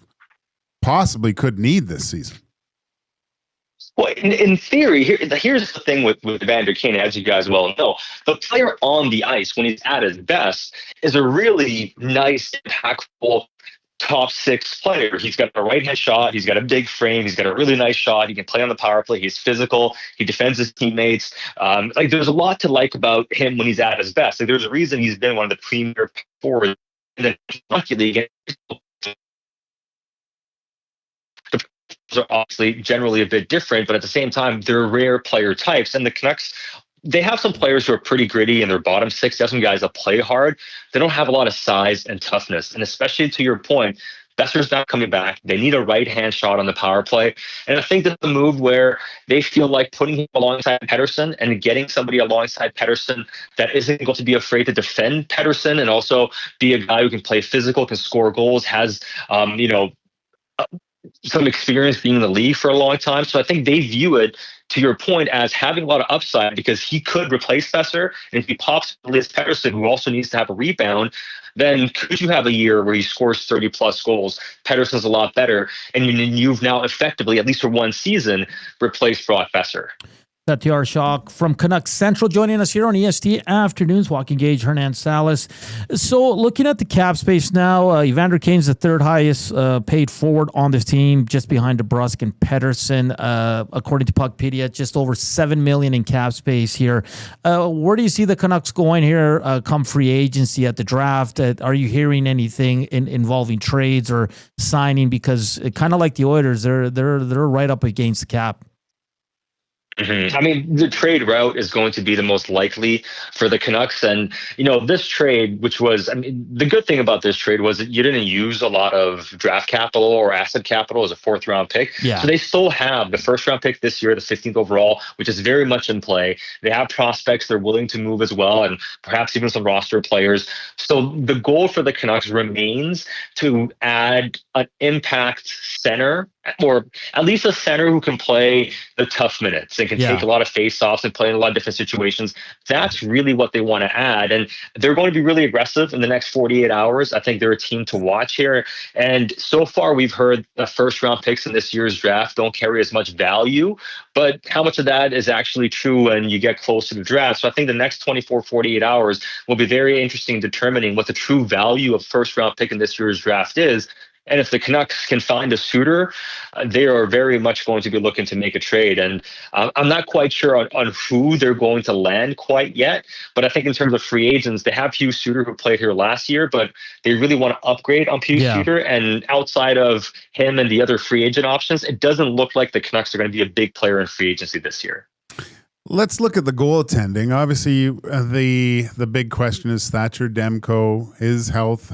possibly could need this season? Well, in theory, here's the thing with Evander Kane, as you guys well know. The player on the ice, when he's at his best, is a really nice, impactful top 6 player. He's got a right-hand shot. He's got a big frame. He's got a really nice shot. He can play on the power play. He's physical. He defends his teammates. There's a lot to like about him when he's at his best. Like, there's a reason he's been one of the premier forwards in the hockey league. Are obviously generally a bit different, but at the same time, they're rare player types. And the Canucks, they have some players who are pretty gritty in their bottom 6. They have some guys that play hard. They don't have a lot of size and toughness. And especially to your point, Besser's not coming back. They need a right-hand shot on the power play. And I think that the move where they feel like putting him alongside Pettersson and getting somebody alongside Pettersson that isn't going to be afraid to defend Pettersson and also be a guy who can play physical, can score goals, has, some experience being in the league for a long time. So I think they view it, to your point, as having a lot of upside because he could replace Besser. And if he pops Elias Pettersson, who also needs to have a rebound, then could you have a year where he scores 30-plus goals? Pettersson's a lot better. And you've now effectively, at least for one season, replaced Brock Besser. Satiar Shah from Canucks Central joining us here on EST Afternoons. Joaquin Gage, Hernan Salas. So looking at the cap space now, Evander Kane's the 3rd highest paid forward on this team, just behind DeBrusk and Pettersson. According to Puckpedia, just over $7 million in cap space here. Where do you see the Canucks going here come free agency at the draft? Are you hearing anything involving trades or signing? Because kind of like the Oilers, they're right up against the cap. Mm-hmm. I mean, the trade route is going to be the most likely for the Canucks. And, this trade, which was, the good thing about this trade was that you didn't use a lot of draft capital or asset capital as a 4th round pick. Yeah. So they still have the 1st round pick this year, the 15th overall, which is very much in play. They have prospects they're willing to move as well, and perhaps even some roster players. So the goal for the Canucks remains to add an impact center, or at least a center who can play the tough minutes and can take a lot of face-offs and play in a lot of different situations. That's really what they want to add. And they're going to be really aggressive in the next 48 hours. I think they're a team to watch here. And so far, we've heard the 1st round picks in this year's draft don't carry as much value. But how much of that is actually true when you get close to the draft? So I think the next 24, 48 hours will be very interesting in determining what the true value of 1st round pick in this year's draft is. And if the Canucks can find a suitor, they are very much going to be looking to make a trade. And I'm not quite sure on who they're going to land quite yet. But I think in terms of free agents, they have Hugh Suter, who played here last year, but they really want to upgrade on Hugh Suter. And outside of him and the other free agent options, it doesn't look like the Canucks are going to be a big player in free agency this year. Let's look at the goaltending. Obviously, the big question is Thatcher Demko, his health.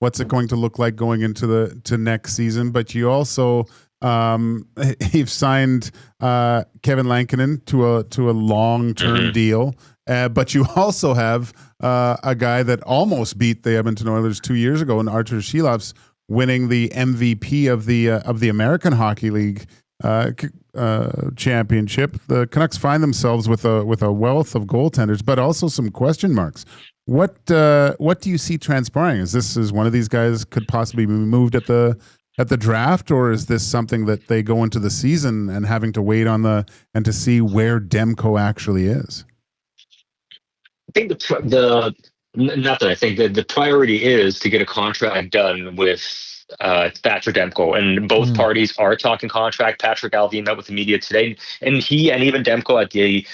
What's it going to look like going into next season? But you also You've signed Kevin Lankinen to a long-term deal, but you also have a guy that almost beat the Edmonton Oilers 2 years ago, in Artur Shilov's winning the MVP of the American Hockey League championship. The Canucks find themselves with a wealth of goaltenders, but also some question marks. What do you see transpiring? Is one of these guys could possibly be moved at the draft, or is this something that they go into the season and having to wait on and to see where Demko actually is? I think the priority is to get a contract done with Thatcher Demko, and both parties are talking contract. Patrick Allvin met with the media today, and he and even Demko at the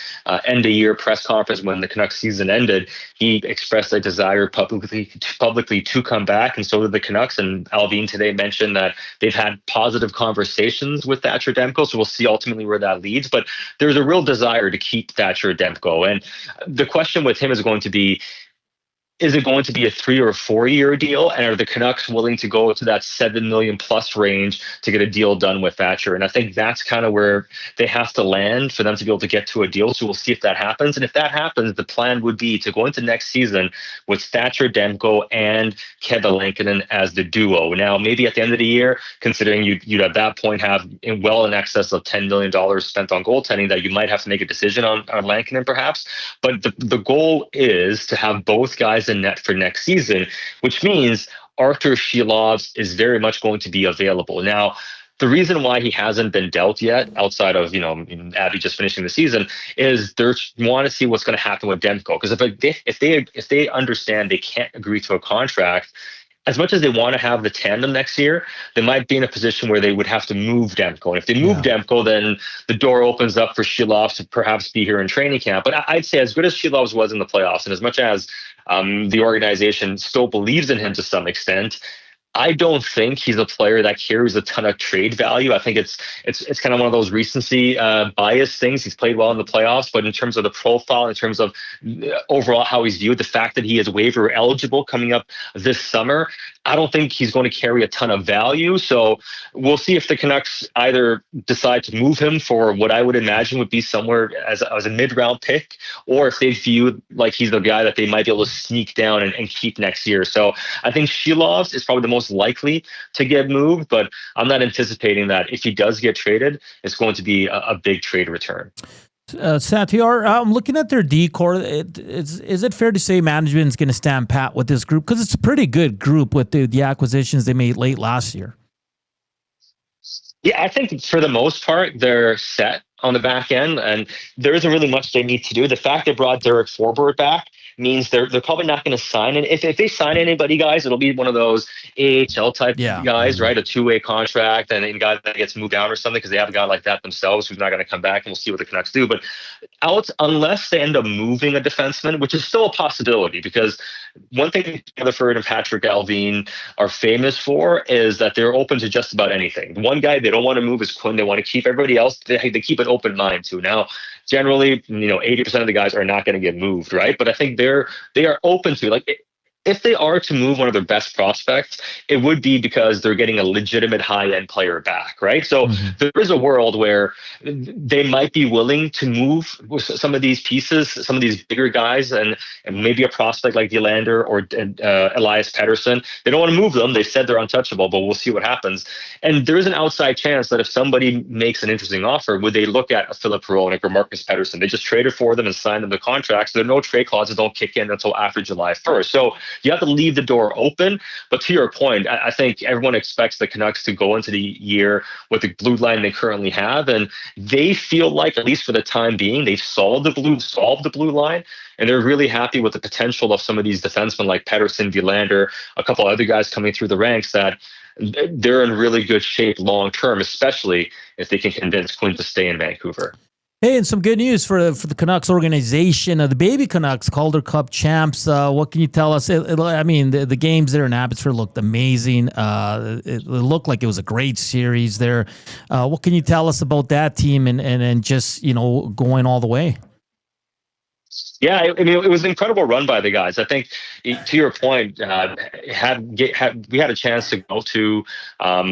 end of year press conference when the Canucks season ended, he expressed a desire publicly to come back, and so did the Canucks. And Allvin today mentioned that they've had positive conversations with Thatcher Demko, so we'll see ultimately where that leads. But there's a real desire to keep Thatcher Demko, and the question with him is going to be, is it going to be a 3 or 4 year deal? And are the Canucks willing to go to that $7 million plus range to get a deal done with Thatcher? And I think that's kind of where they have to land for them to be able to get to a deal. So we'll see if that happens. And if that happens, the plan would be to go into next season with Thatcher Demko and Kevin Lankinen as the duo. Now, maybe at the end of the year, considering you'd at that point have well in excess of $10 million spent on goaltending, that you might have to make a decision on Lankinen perhaps. But the goal is to have both guys in net for next season, which means Artur Shilov is very much going to be available. Now, the reason why he hasn't been dealt yet, outside of Abby just finishing the season, is they want to see what's going to happen with Demko. Because if they understand they can't agree to a contract, as much as they want to have the tandem next year, they might be in a position where they would have to move Demko. And if they move Demko, then the door opens up for Shilov to perhaps be here in training camp. But I'd say as good as Shilov was in the playoffs, and as much as the organization still believes in him to some extent, I don't think he's a player that carries a ton of trade value. I think it's kind of one of those recency bias things. He's played well in the playoffs, but in terms of the profile, in terms of overall how he's viewed, the fact that he is waiver eligible coming up this summer, I don't think he's going to carry a ton of value. So we'll see if the Canucks either decide to move him for what I would imagine would be somewhere as a mid-round pick, or if they view like he's the guy that they might be able to sneak down and keep next year. So I think Shilov's is probably the most likely to get moved, but I'm not anticipating that if he does get traded, it's going to be a big trade return. Satiar, I'm looking at their D-core. Is it fair to say management's going to stand pat with this group? Because it's a pretty good group with the acquisitions they made late last year. Yeah, I think for the most part, they're set on the back end, and there isn't really much they need to do. The fact they brought Derek Forbort back means they're probably not going to sign. And if they sign anybody, guys, it'll be one of those AHL type guys, right? A 2-way contract, and a guy that gets moved out or something because they have a guy like that themselves who's not going to come back, and we'll see what the Canucks do. But unless they end up moving a defenseman, which is still a possibility, because one thing Rutherford and Patrick Allvin are famous for is that they're open to just about anything. One guy they don't want to move is Quinn. They want to keep everybody else. They keep an open mind to. Now, generally, 80% of the guys are not going to get moved, right? But I think they are open to, if they are to move one of their best prospects, it would be because they're getting a legitimate high-end player back, right? So there is a world where they might be willing to move some of these pieces, some of these bigger guys, and maybe a prospect like Nylander or Elias Pettersson. They don't want to move them. They said they're untouchable, but we'll see what happens. And there is an outside chance that if somebody makes an interesting offer, would they look at a Philip Hronek or Marcus Pettersson? They just traded for them and signed them the contracts. So there are no trade clauses don't kick in until after July 1st. So you have to leave the door open. But to your point, I think everyone expects the Canucks to go into the year with the blue line they currently have. And they feel like, at least for the time being, they've solved the blue line. And they're really happy with the potential of some of these defensemen like Pettersson, Nylander, a couple other guys coming through the ranks, that they're in really good shape long term, especially if they can convince Quinn to stay in Vancouver. Hey, and some good news for the Canucks organization. The baby Canucks, Calder Cup champs. What can you tell us? The games there in Abbotsford looked amazing. It looked like it was a great series there. What can you tell us about that team and just going all the way? Yeah, it was an incredible run by the guys. I think, to your point, we had a chance to go to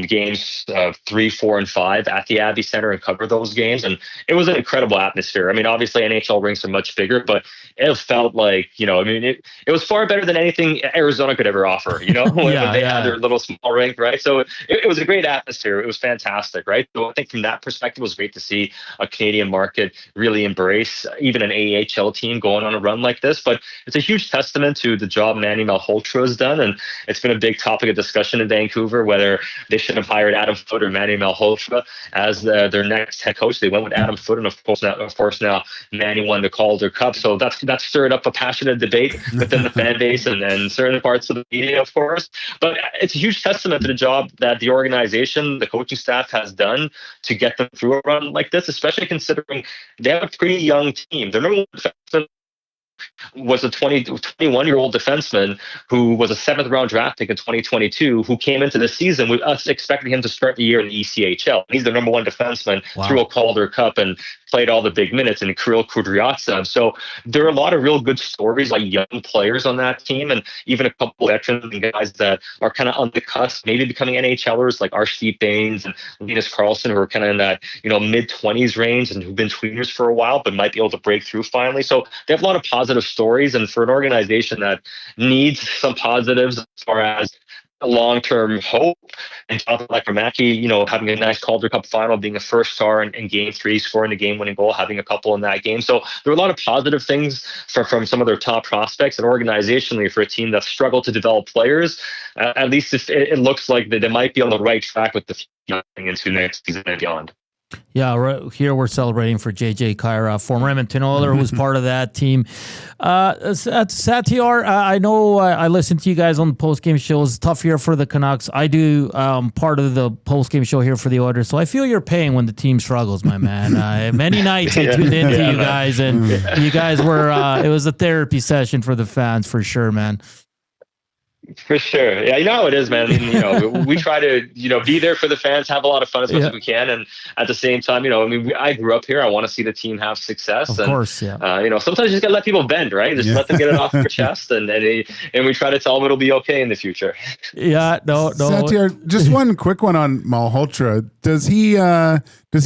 games 3, 4, and 5 at the Abbey Center and cover those games, and it was an incredible atmosphere. I mean, obviously NHL rinks are much bigger, but it felt like, it was far better than anything Arizona could ever offer, when they had their little small rink, right? So it was a great atmosphere. It was fantastic, right? So I think from that perspective, it was great to see a Canadian market really embrace even an AHL team going on a run like this. But it's a huge testament to the job Manny Malhotra has done, and it's been a big topic of discussion in Vancouver whether they should have hired Adam Foote or Manny Malhotra as their next head coach. They went with Adam Foote, and of course now Manny won the Calder Cup, so that's stirred up a passionate debate within the fan base and certain parts of the media, of course. But it's a huge testament to the job that the organization, the coaching staff has done to get them through a run like this, especially considering they have a pretty young team. Their number one defenseman was a 21-year-old defenseman who was a 7th-round draft pick in 2022, who came into the season with us expecting him to start the year in the ECHL. He's the number one defenseman through a Calder Cup and played all the big minutes in Kirill Kudryavtsev. So there are a lot of real good stories, like young players on that team, and even a couple veterans and guys that are kind of on the cusp, maybe becoming NHLers, like Arshdeep Bains and Linus Karlsson, who are kind of in that mid-20s range and who've been tweeners for a while, but might be able to break through finally. So they have a lot of positive stories, and for an organization that needs some positives as far as long-term hope, and Jonathan Lekramaki, having a nice Calder Cup final, being a first star in Game 3, scoring the game-winning goal, having a couple in that game. So there are a lot of positive things from some of their top prospects, and organizationally for a team that struggled to develop players, at least it looks like they might be on the right track with the future into next season and beyond. Yeah, right here we're celebrating for JJ Kyra, former Edmonton Oiler, who was part of that team. Satiar, I know I listened to you guys on the post-game shows. Tough year for the Canucks. I do part of the post-game show here for the Oilers, so I feel your pain when the team struggles, my man. Many nights I tuned into you guys, and you guys were, it was a therapy session for the fans for sure, man. For sure. Yeah, how it is, man. I mean, we try to, be there for the fans, have a lot of fun as much as we can. And at the same time, I grew up here. I want to see the team have success. Of course, yeah. Sometimes you just got to let people bend, right? Just let them get it off their chest. And we try to tell them it'll be okay in the future. Yeah, no. Satiar, just one quick one on Malhotra. Does he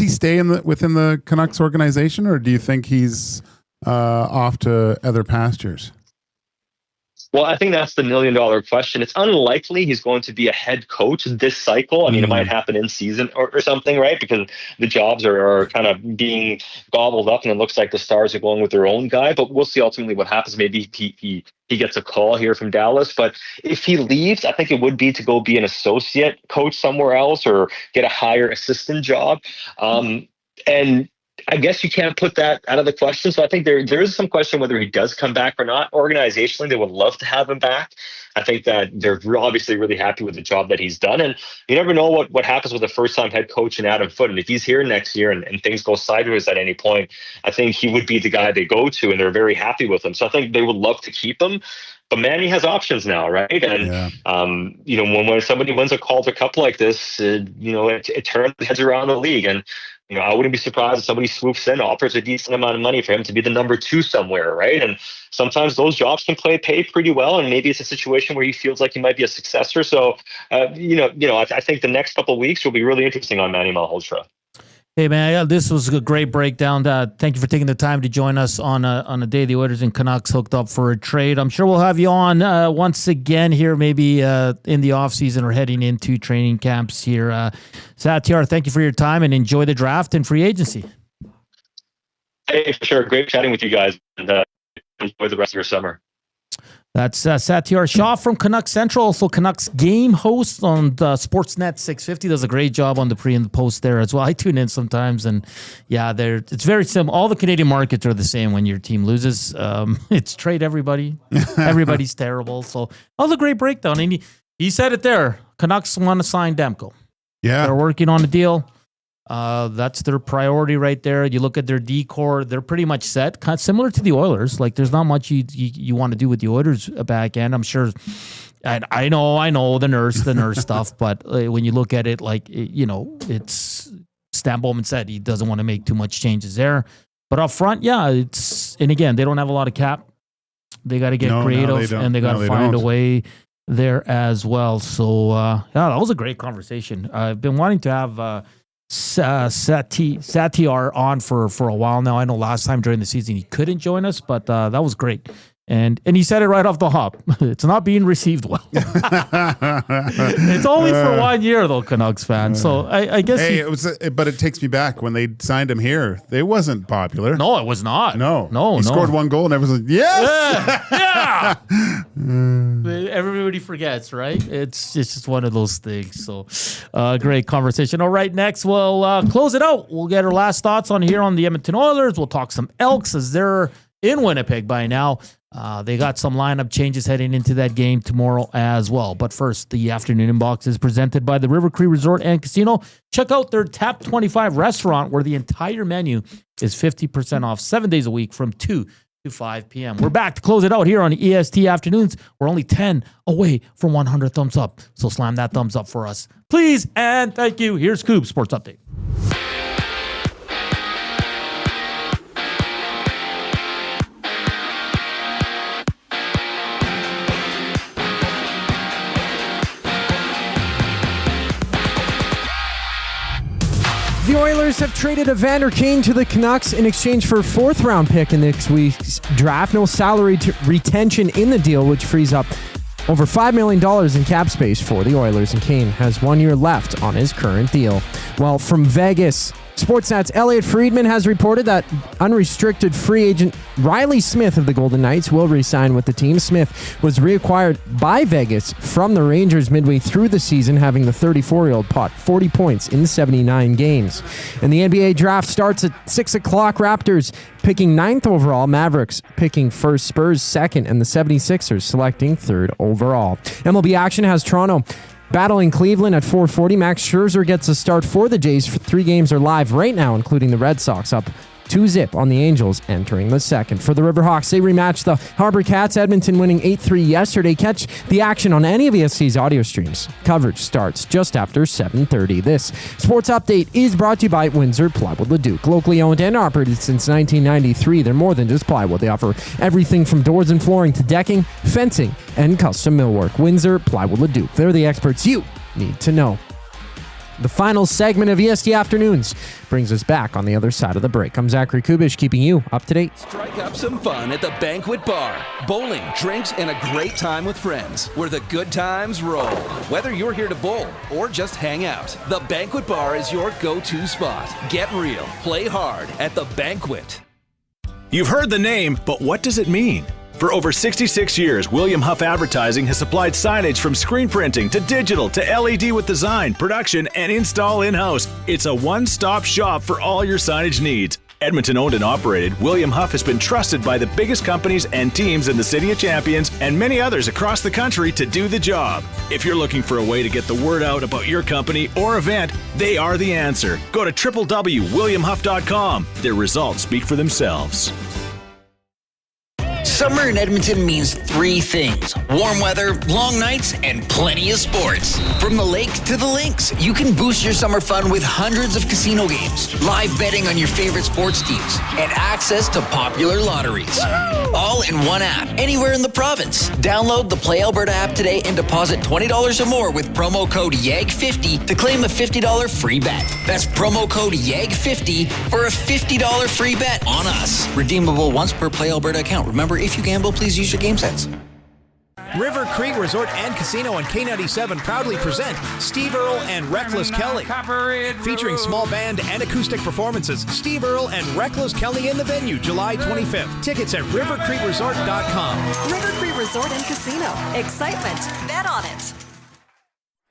stay within the Canucks organization, or do you think he's off to other pastures? Well, I think that's the $1 million question. It's unlikely he's going to be a head coach this cycle. I mean, it might happen in season or something, right? Because the jobs are kind of being gobbled up, and it looks like the Stars are going with their own guy. But we'll see ultimately what happens. Maybe he gets a call here from Dallas. But if he leaves, I think it would be to go be an associate coach somewhere else or get a higher assistant job. And I guess you can't put that out of the question. So I think there is some question whether he does come back or not. Organizationally, they would love to have him back. I think that they're obviously really happy with the job that he's done. And you never know what happens with a first-time head coach in Adam Foote. And if he's here next year and things go sideways at any point, I think he would be the guy they go to, and they're very happy with him. So I think they would love to keep him. But Manny has options now, right? And when somebody wins a Calder Cup like this, it turns heads around the league. And I wouldn't be surprised if somebody swoops in, offers a decent amount of money for him to be the number 2 somewhere, right? And sometimes those jobs can pay pretty well, and maybe it's a situation where he feels like he might be a successor. So, I think the next couple of weeks will be really interesting on Manny Malhotra. Hey, man, this was a great breakdown. Thank you for taking the time to join us on a day the Oilers and Canucks hooked up for a trade. I'm sure we'll have you on once again here, maybe in the offseason or heading into training camps here. Satiar, thank you for your time, and enjoy the draft and free agency. Hey, for sure. Great chatting with you guys, and enjoy the rest of your summer. That's Satiar Shah from Canucks Central, also Canucks game host on the Sportsnet 650. Does a great job on the pre and the post there as well. I tune in sometimes, and yeah, it's very simple. All the Canadian markets are the same when your team loses. It's trade everybody. Everybody's terrible. So that was a great breakdown. And he said it there. Canucks want to sign Demko. Yeah. They're working on a deal. That's their priority right there. You look at their D-core, they're pretty much set, kind of similar to the Oilers. Like, there's not much you want to do with the Oilers back end. I'm sure, I know the nurse stuff, but when you look at it, it's Stan Bowman said he doesn't want to make too much changes there. But up front, and again, they don't have a lot of cap. They got to get creative, and they got to find a way there as well. So, that was a great conversation. I've been wanting to have Satiar on for a while now. I know last time during the season he couldn't join us, but that was great. And he said it right off the hop. It's not being received well. It's only for 1 year, though, Canucks fans. So I guess. Hey, but it takes me back when they signed him here. They wasn't popular. No, it was not. No. He scored one goal and everyone's like, yes! Yeah! Everybody forgets, right? It's just one of those things. So great conversation. All right, next we'll close it out. We'll get our last thoughts on here on the Edmonton Oilers. We'll talk some Elks as they're in Winnipeg by now. They got some lineup changes heading into that game tomorrow as well. But first, the afternoon inbox is presented by the River Cree Resort and Casino. Check out their Tap 25 restaurant where the entire menu is 50% off 7 days a week from 2 to 5 p.m. We're back to close it out here on EST Afternoons. We're only 10 away from 100 thumbs up. So slam that thumbs up for us, please. And thank you. Here's Scoop Sports Update. The Oilers have traded Evander Kane to the Canucks in exchange for a fourth-round pick in next week's draft. No salary retention in the deal, which frees up over $5 million in cap space for the Oilers, and Kane has 1 year left on his current deal. Well, from Vegas, Sportsnet's Elliot Friedman has reported that unrestricted free agent Riley Smith of the Golden Knights will re-sign with the team. Smith was reacquired by Vegas from the Rangers midway through the season, having the 34-year-old pot 40 points in 79 games. And the NBA draft starts at 6 o'clock. Raptors picking 9th overall, Mavericks picking 1st, Spurs 2nd, and the 76ers selecting 3rd overall. MLB action has Toronto battling Cleveland at 4:40. Max Scherzer gets a start for the Jays. 3 games are live right now, including the Red Sox up 2-0 on the Angels entering the second. For the Riverhawks, they rematch the Harbor Cats, Edmonton winning 8-3 yesterday. Catch the action on any of EST's audio streams. Coverage starts just after 7:30. This sports update is brought to you by Windsor Plywood Leduc. Locally owned and operated since 1993, they're more than just plywood. They offer everything from doors and flooring to decking, fencing, and custom millwork. Windsor Plywood Leduc. They're the experts you need to know. The final segment of EST Afternoons brings us back on the other side of the break. I'm Zachary Kubish, keeping you up to date. Strike up some fun at the Banquet Bar. Bowling, drinks, and a great time with friends, where the good times roll. Whether you're here to bowl or just hang out, the Banquet Bar is your go-to spot. Get real, play hard at the Banquet. You've heard the name, but what does it mean? For over 66 years, William Huff Advertising has supplied signage from screen printing to digital to LED with design, production, and install in-house. It's a one-stop shop for all your signage needs. Edmonton owned and operated, William Huff has been trusted by the biggest companies and teams in the City of Champions and many others across the country to do the job. If you're looking for a way to get the word out about your company or event, they are the answer. Go to www.williamhuff.com. Their results speak for themselves. Summer in Edmonton means 3 things: warm weather, long nights, and plenty of sports. From the lake to the links, you can boost your summer fun with hundreds of casino games, live betting on your favorite sports teams, and access to popular lotteries. All in one app, anywhere in the province. Download the Play Alberta app today and deposit $20 or more with promo code YAG50 to claim a $50 free bet. That's promo code YAG50 for a $50 free bet on us. Redeemable once per Play Alberta account. Remember, if you gamble, please use your game sense. River Cree Resort and Casino on K97 proudly present Steve Earle and Reckless Kelly. Featuring small band and acoustic performances, Steve Earle and Reckless Kelly in the venue July 25th. Tickets at rivercreekresort.com. River Cree Resort and Casino. Excitement. Bet on it.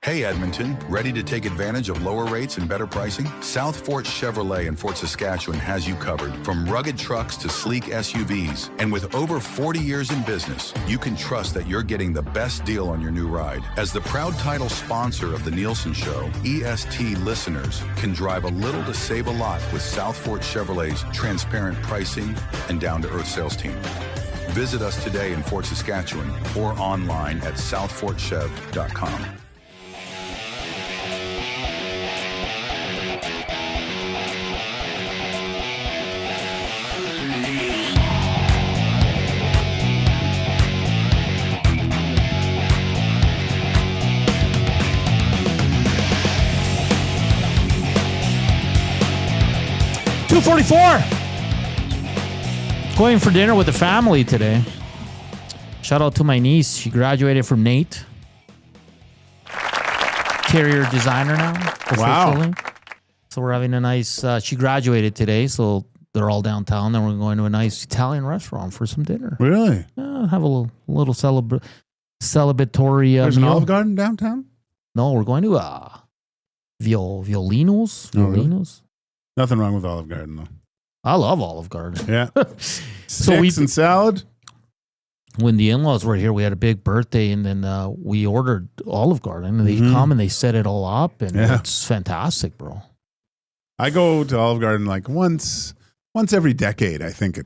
Hey Edmonton, ready to take advantage of lower rates and better pricing? South Fort Chevrolet in Fort Saskatchewan has you covered. From rugged trucks to sleek SUVs. And with over 40 years in business, you can trust that you're getting the best deal on your new ride. As the proud title sponsor of the Nielsen Show, EST listeners can drive a little to save a lot with South Fort Chevrolet's transparent pricing and down-to-earth sales team. Visit us today in Fort Saskatchewan or online at southfortchev.com. 2:44. Going for dinner with the family today. Shout out to my niece. She graduated from Nate. Interior designer now. Wow. So we're having a nice, she graduated today, so they're all downtown. Then we're going to a nice Italian restaurant for some dinner. Really? Have a little celebratory There's meal. an Olive Garden downtown? No, we're going to Violinos. Oh, really? Violinos. Nothing wrong with Olive Garden, though. I love Olive Garden. Yeah. Steaks and salad? When the in-laws were here, we had a big birthday, and then we ordered Olive Garden, and they come and they set it all up, and it's fantastic, bro. I go to Olive Garden like once every decade, I think it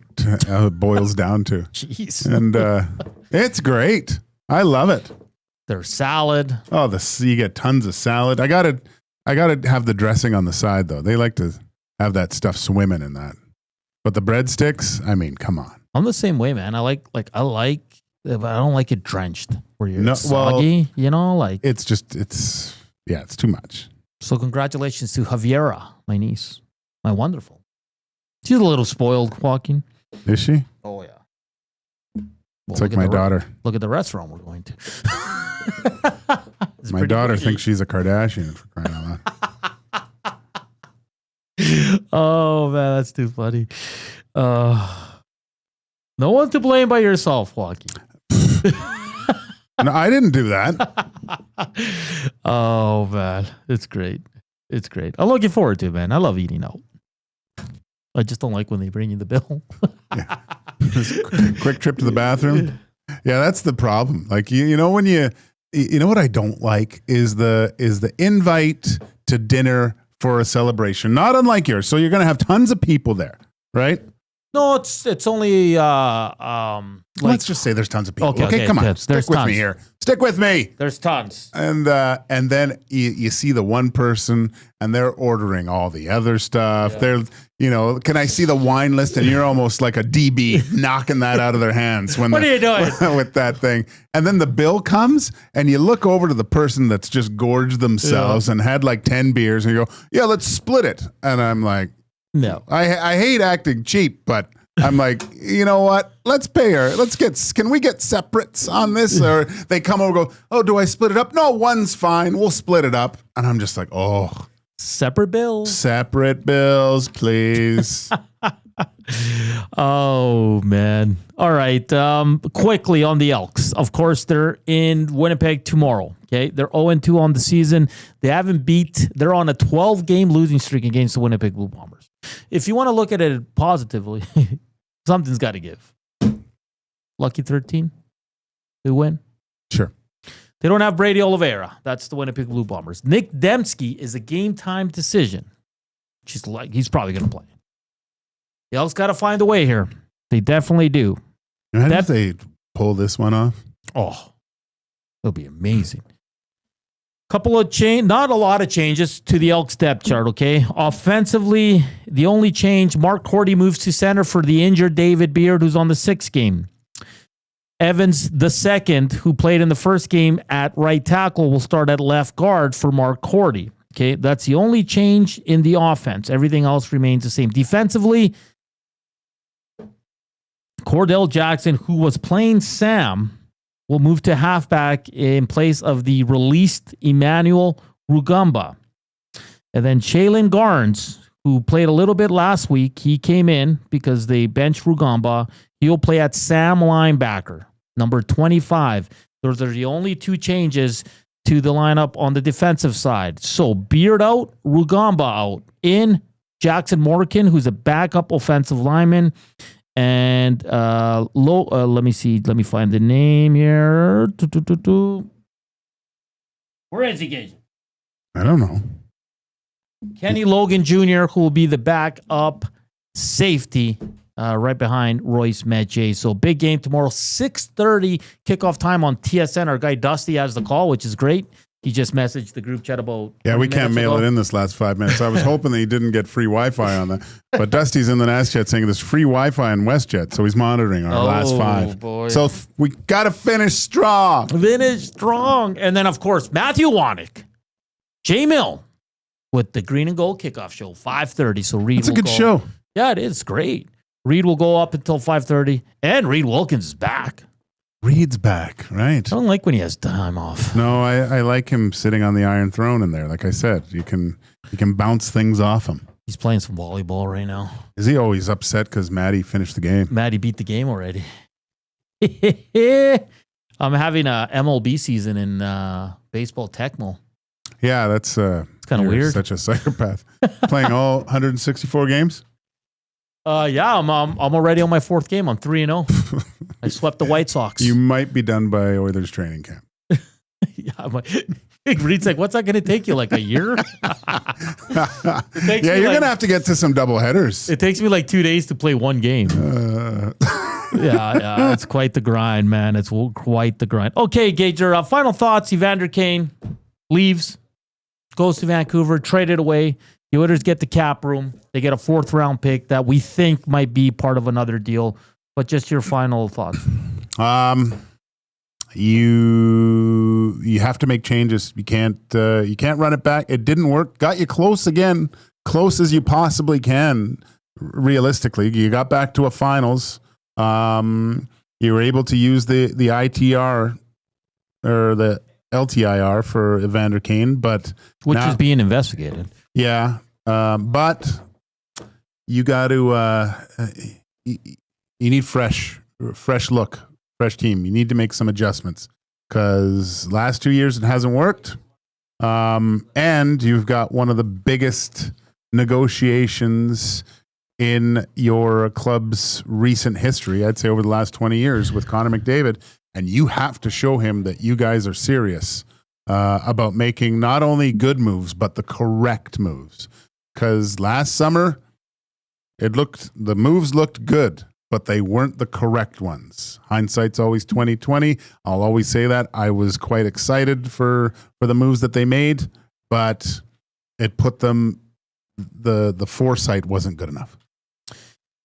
boils down to. Jeez. And it's great. I love it. Their salad. Oh, you get tons of salad. I gotta have the dressing on the side, though. They like to have that stuff swimming in that. But the breadsticks, I mean, come on. I'm the same way, man. I like, but I don't like it drenched where you're soggy, it's too much. So congratulations to Javiera, my niece, my wonderful. She's a little spoiled, Joaquin. Is she? Oh, yeah. It's like my daughter. Look at the restaurant we're going to. My daughter thinks she's a Kardashian, for crying out loud. Oh, man, that's too funny. No one's to blame but yourself, Joaquin. No, I didn't do that. Oh, man. It's great. It's great. I'm looking forward to it, man. I love eating out. I just don't like when they bring you the bill. Quick trip to the bathroom. Yeah, that's the problem. Like, you know when you know what I don't like is the invite to dinner for a celebration, not unlike yours. So you're going to have tons of people there, right? No, it's only let's just say there's tons of people. Okay, come on, there's stick with tons. me here. Stick with me. There's tons. And then you see the one person, and they're ordering all the other stuff. Yeah. They're can I see the wine list? And you're almost like a DB knocking that out of their hands when what are you doing with that thing? And then the bill comes, and you look over to the person that's just gorged themselves and had like 10 beers, and you go, "Yeah, let's split it." And I'm like, no, I hate acting cheap, but I'm like, you know what? Let's pay her. Can we get separates on this? Or they come over and go, "Oh, do I split it up?" "No, one's fine. We'll split it up." And I'm just like, oh. Separate bills. Separate bills, please. Oh, man. All right. Quickly on the Elks. Of course, they're in Winnipeg tomorrow. Okay. They're 0-2 on the season. They're on a 12-game losing streak against the Winnipeg Blue Bombers. If you want to look at it positively, something's got to give. Lucky 13. They win. Sure. They don't have Brady Oliveira. That's the Winnipeg Blue Bombers. Nick Dembski is a game-time decision. He's probably going to play. The Elks got to find a way here. They definitely do. Imagine if they pull this one off. Oh, it'll be amazing. Not a lot of changes to the Elks depth chart, okay? Offensively, the only change, Mark Cordy moves to center for the injured David Beard, who's on the 6th game. Evans, the second, who played in the first game at right tackle, will start at left guard for Mark Cordy. Okay, that's the only change in the offense. Everything else remains the same. Defensively, Cordell Jackson, who was playing Sam, will move to halfback in place of the released Emmanuel Rugamba. And then Jalen Garnes, who played a little bit last week, he came in because they benched Rugamba. He'll play at Sam linebacker, number 25. Those are the only two changes to the lineup on the defensive side. So Beard out, Rugamba out. In Jackson Morgan, who's a backup offensive lineman. And let me see. Let me find the name here. Where is he, Gage? I don't know. Kenny Logan Jr., who will be the backup safety right behind Royce Mejia. So big game tomorrow, 6:30 kickoff time on TSN. Our guy Dusty has the call, which is great. He just messaged the group chat about. Yeah, we can't mail it in this last 5 minutes. I was hoping that he didn't get free Wi-Fi on that. But Dusty's in the NASChat saying there's free Wi-Fi in WestJet, so he's monitoring our last 5. Boy. So we got to finish strong. And then, of course, Matthew Wanek, J Mill with the Green and Gold Kickoff Show, 5:30. So Reed That's a good show. Yeah, it is great. Reed will go up until 5:30, and Reed Wilkins is back. Reed's back, right? I don't like when he has time off. No, I like him sitting on the Iron Throne in there. Like I said, you can bounce things off him. He's playing some volleyball right now. Is he always upset because Maddie finished the game? Maddie beat the game already. I'm having a MLB season in baseball Tecmo. Yeah, that's it's kind of weird. Such a psychopath. Playing all 164 games? Yeah, I'm already on my 4th game. I'm 3-0. I swept the White Sox. You might be done by Oilers training camp. Yeah, Reed's like, what's that going to take you, like a year? Yeah, you're going to have to get to some double headers. It takes me like 2 days to play one game. Yeah, it's quite the grind, man. It's quite the grind. Okay, Gager, final thoughts. Evander Kane leaves, goes to Vancouver, traded away. The Oilers get the cap room. They get a 4th-round pick that we think might be part of another deal. But just your final thoughts. You have to make changes. You can't run it back. It didn't work. Got you close again, close as you possibly can. Realistically, you got back to a finals. You were able to use the ITR or the LTIR for Evander Kane, but which is being investigated. Yeah, but you got to you need fresh look, fresh team. You need to make some adjustments because last 2 years it hasn't worked, and you've got one of the biggest negotiations in your club's recent history, I'd say over the last 20 years with Connor McDavid, and you have to show him that you guys are serious about making not only good moves, but the correct moves. Because last summer, the moves looked good, but they weren't the correct ones. Hindsight's always 20/20. I'll always say that. I was quite excited for the moves that they made, but it put them, the foresight wasn't good enough.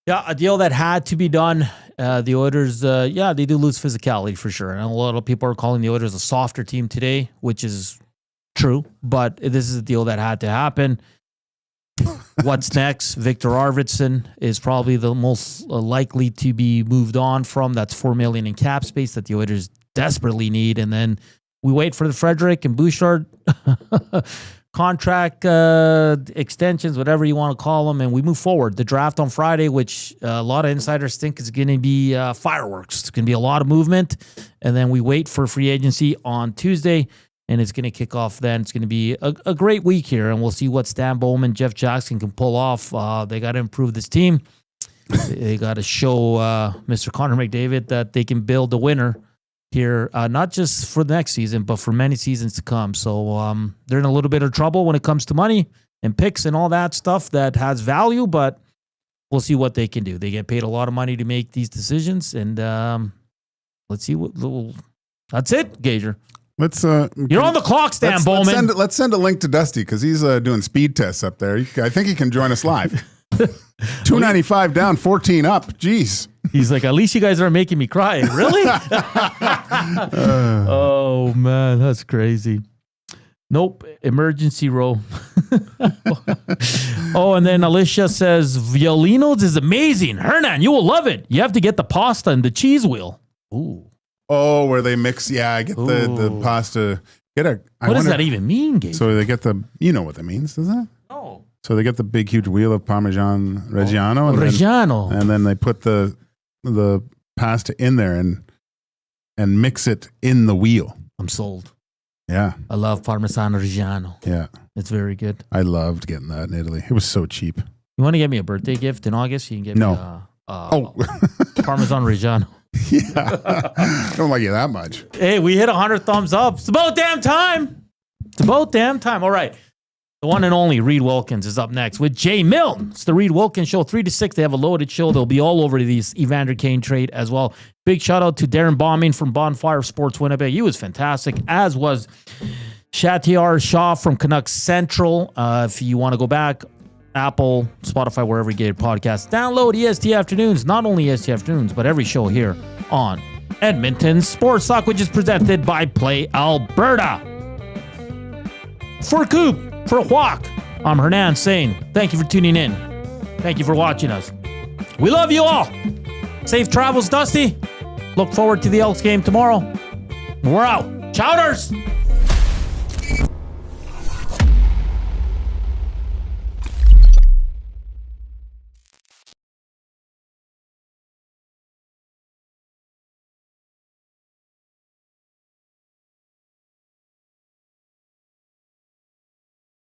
Yeah, a deal that had to be done. The Oilers, they do lose physicality for sure. And a lot of people are calling the Oilers a softer team today, which is true. But this is a deal that had to happen. What's next? Victor Arvidsson is probably the most likely to be moved on from. That's $4 million in cap space that the Oilers desperately need. And then we wait for the Frederick and Bouchard contract extensions, whatever you want to call them, and we move forward. The draft on Friday, which a lot of insiders think is going to be fireworks. It's going to be a lot of movement, and then we wait for free agency on Tuesday, and it's going to kick off then. It's going to be a great week here, and we'll see what Stan Bowman, Jeff Jackson can pull off. They got to improve this team. They got to show Mr. Connor McDavid that they can build a winner here, not just for the next season, but for many seasons to come. So they're in a little bit of trouble when it comes to money and picks and all that stuff that has value, but we'll see what they can do. They get paid a lot of money to make these decisions, and let's see what. That's it, Gager. Let's. You're on the clock, Stan Bowman. Let's send a link to Dusty because he's doing speed tests up there. I think he can join us live. 295 down, 14 up. Jeez. He's like, at least you guys aren't making me cry. Really? Oh, man, that's crazy. Nope. Emergency row. Oh, and then Alicia says, Violino's is amazing. Hernan, you will love it. You have to get the pasta and the cheese wheel. Ooh. Oh, where they mix. Yeah, I get the pasta. What does that even mean, Gabe? So they get you know what that means, doesn't it? No. So they get the big, huge wheel of Parmesan Reggiano. And then they put the pasta in there and mix it in the wheel. I'm sold. Yeah. I love Parmesan Reggiano. Yeah. It's very good. I loved getting that in Italy. It was so cheap. You want to get me a birthday gift in August? You can get me Parmesan Reggiano. Yeah. I don't like you that much. Hey, we hit 100 thumbs up. It's about damn time. All right. The one and only Reed Wilkins is up next with Jay Milton. It's the Reed Wilkins Show, 3 to 6. They have a loaded show. They'll be all over this Evander Kane trade as well. Big shout out to Darrin Bauming from Bonfire Sports Winnipeg. He was fantastic, as was Satiar Shah from Canucks Central. If you want to go back, Apple, Spotify, wherever you get your podcasts, download EST Afternoons. Not only EST Afternoons, but every show here on Edmonton Sports Talk, which is presented by Play Alberta. For Coop, for Walk, I'm Hernan saying thank you for tuning in. Thank you for watching us. We love you all. Safe travels, Dusty. Look forward to the Elks game tomorrow. We're out. Chowders!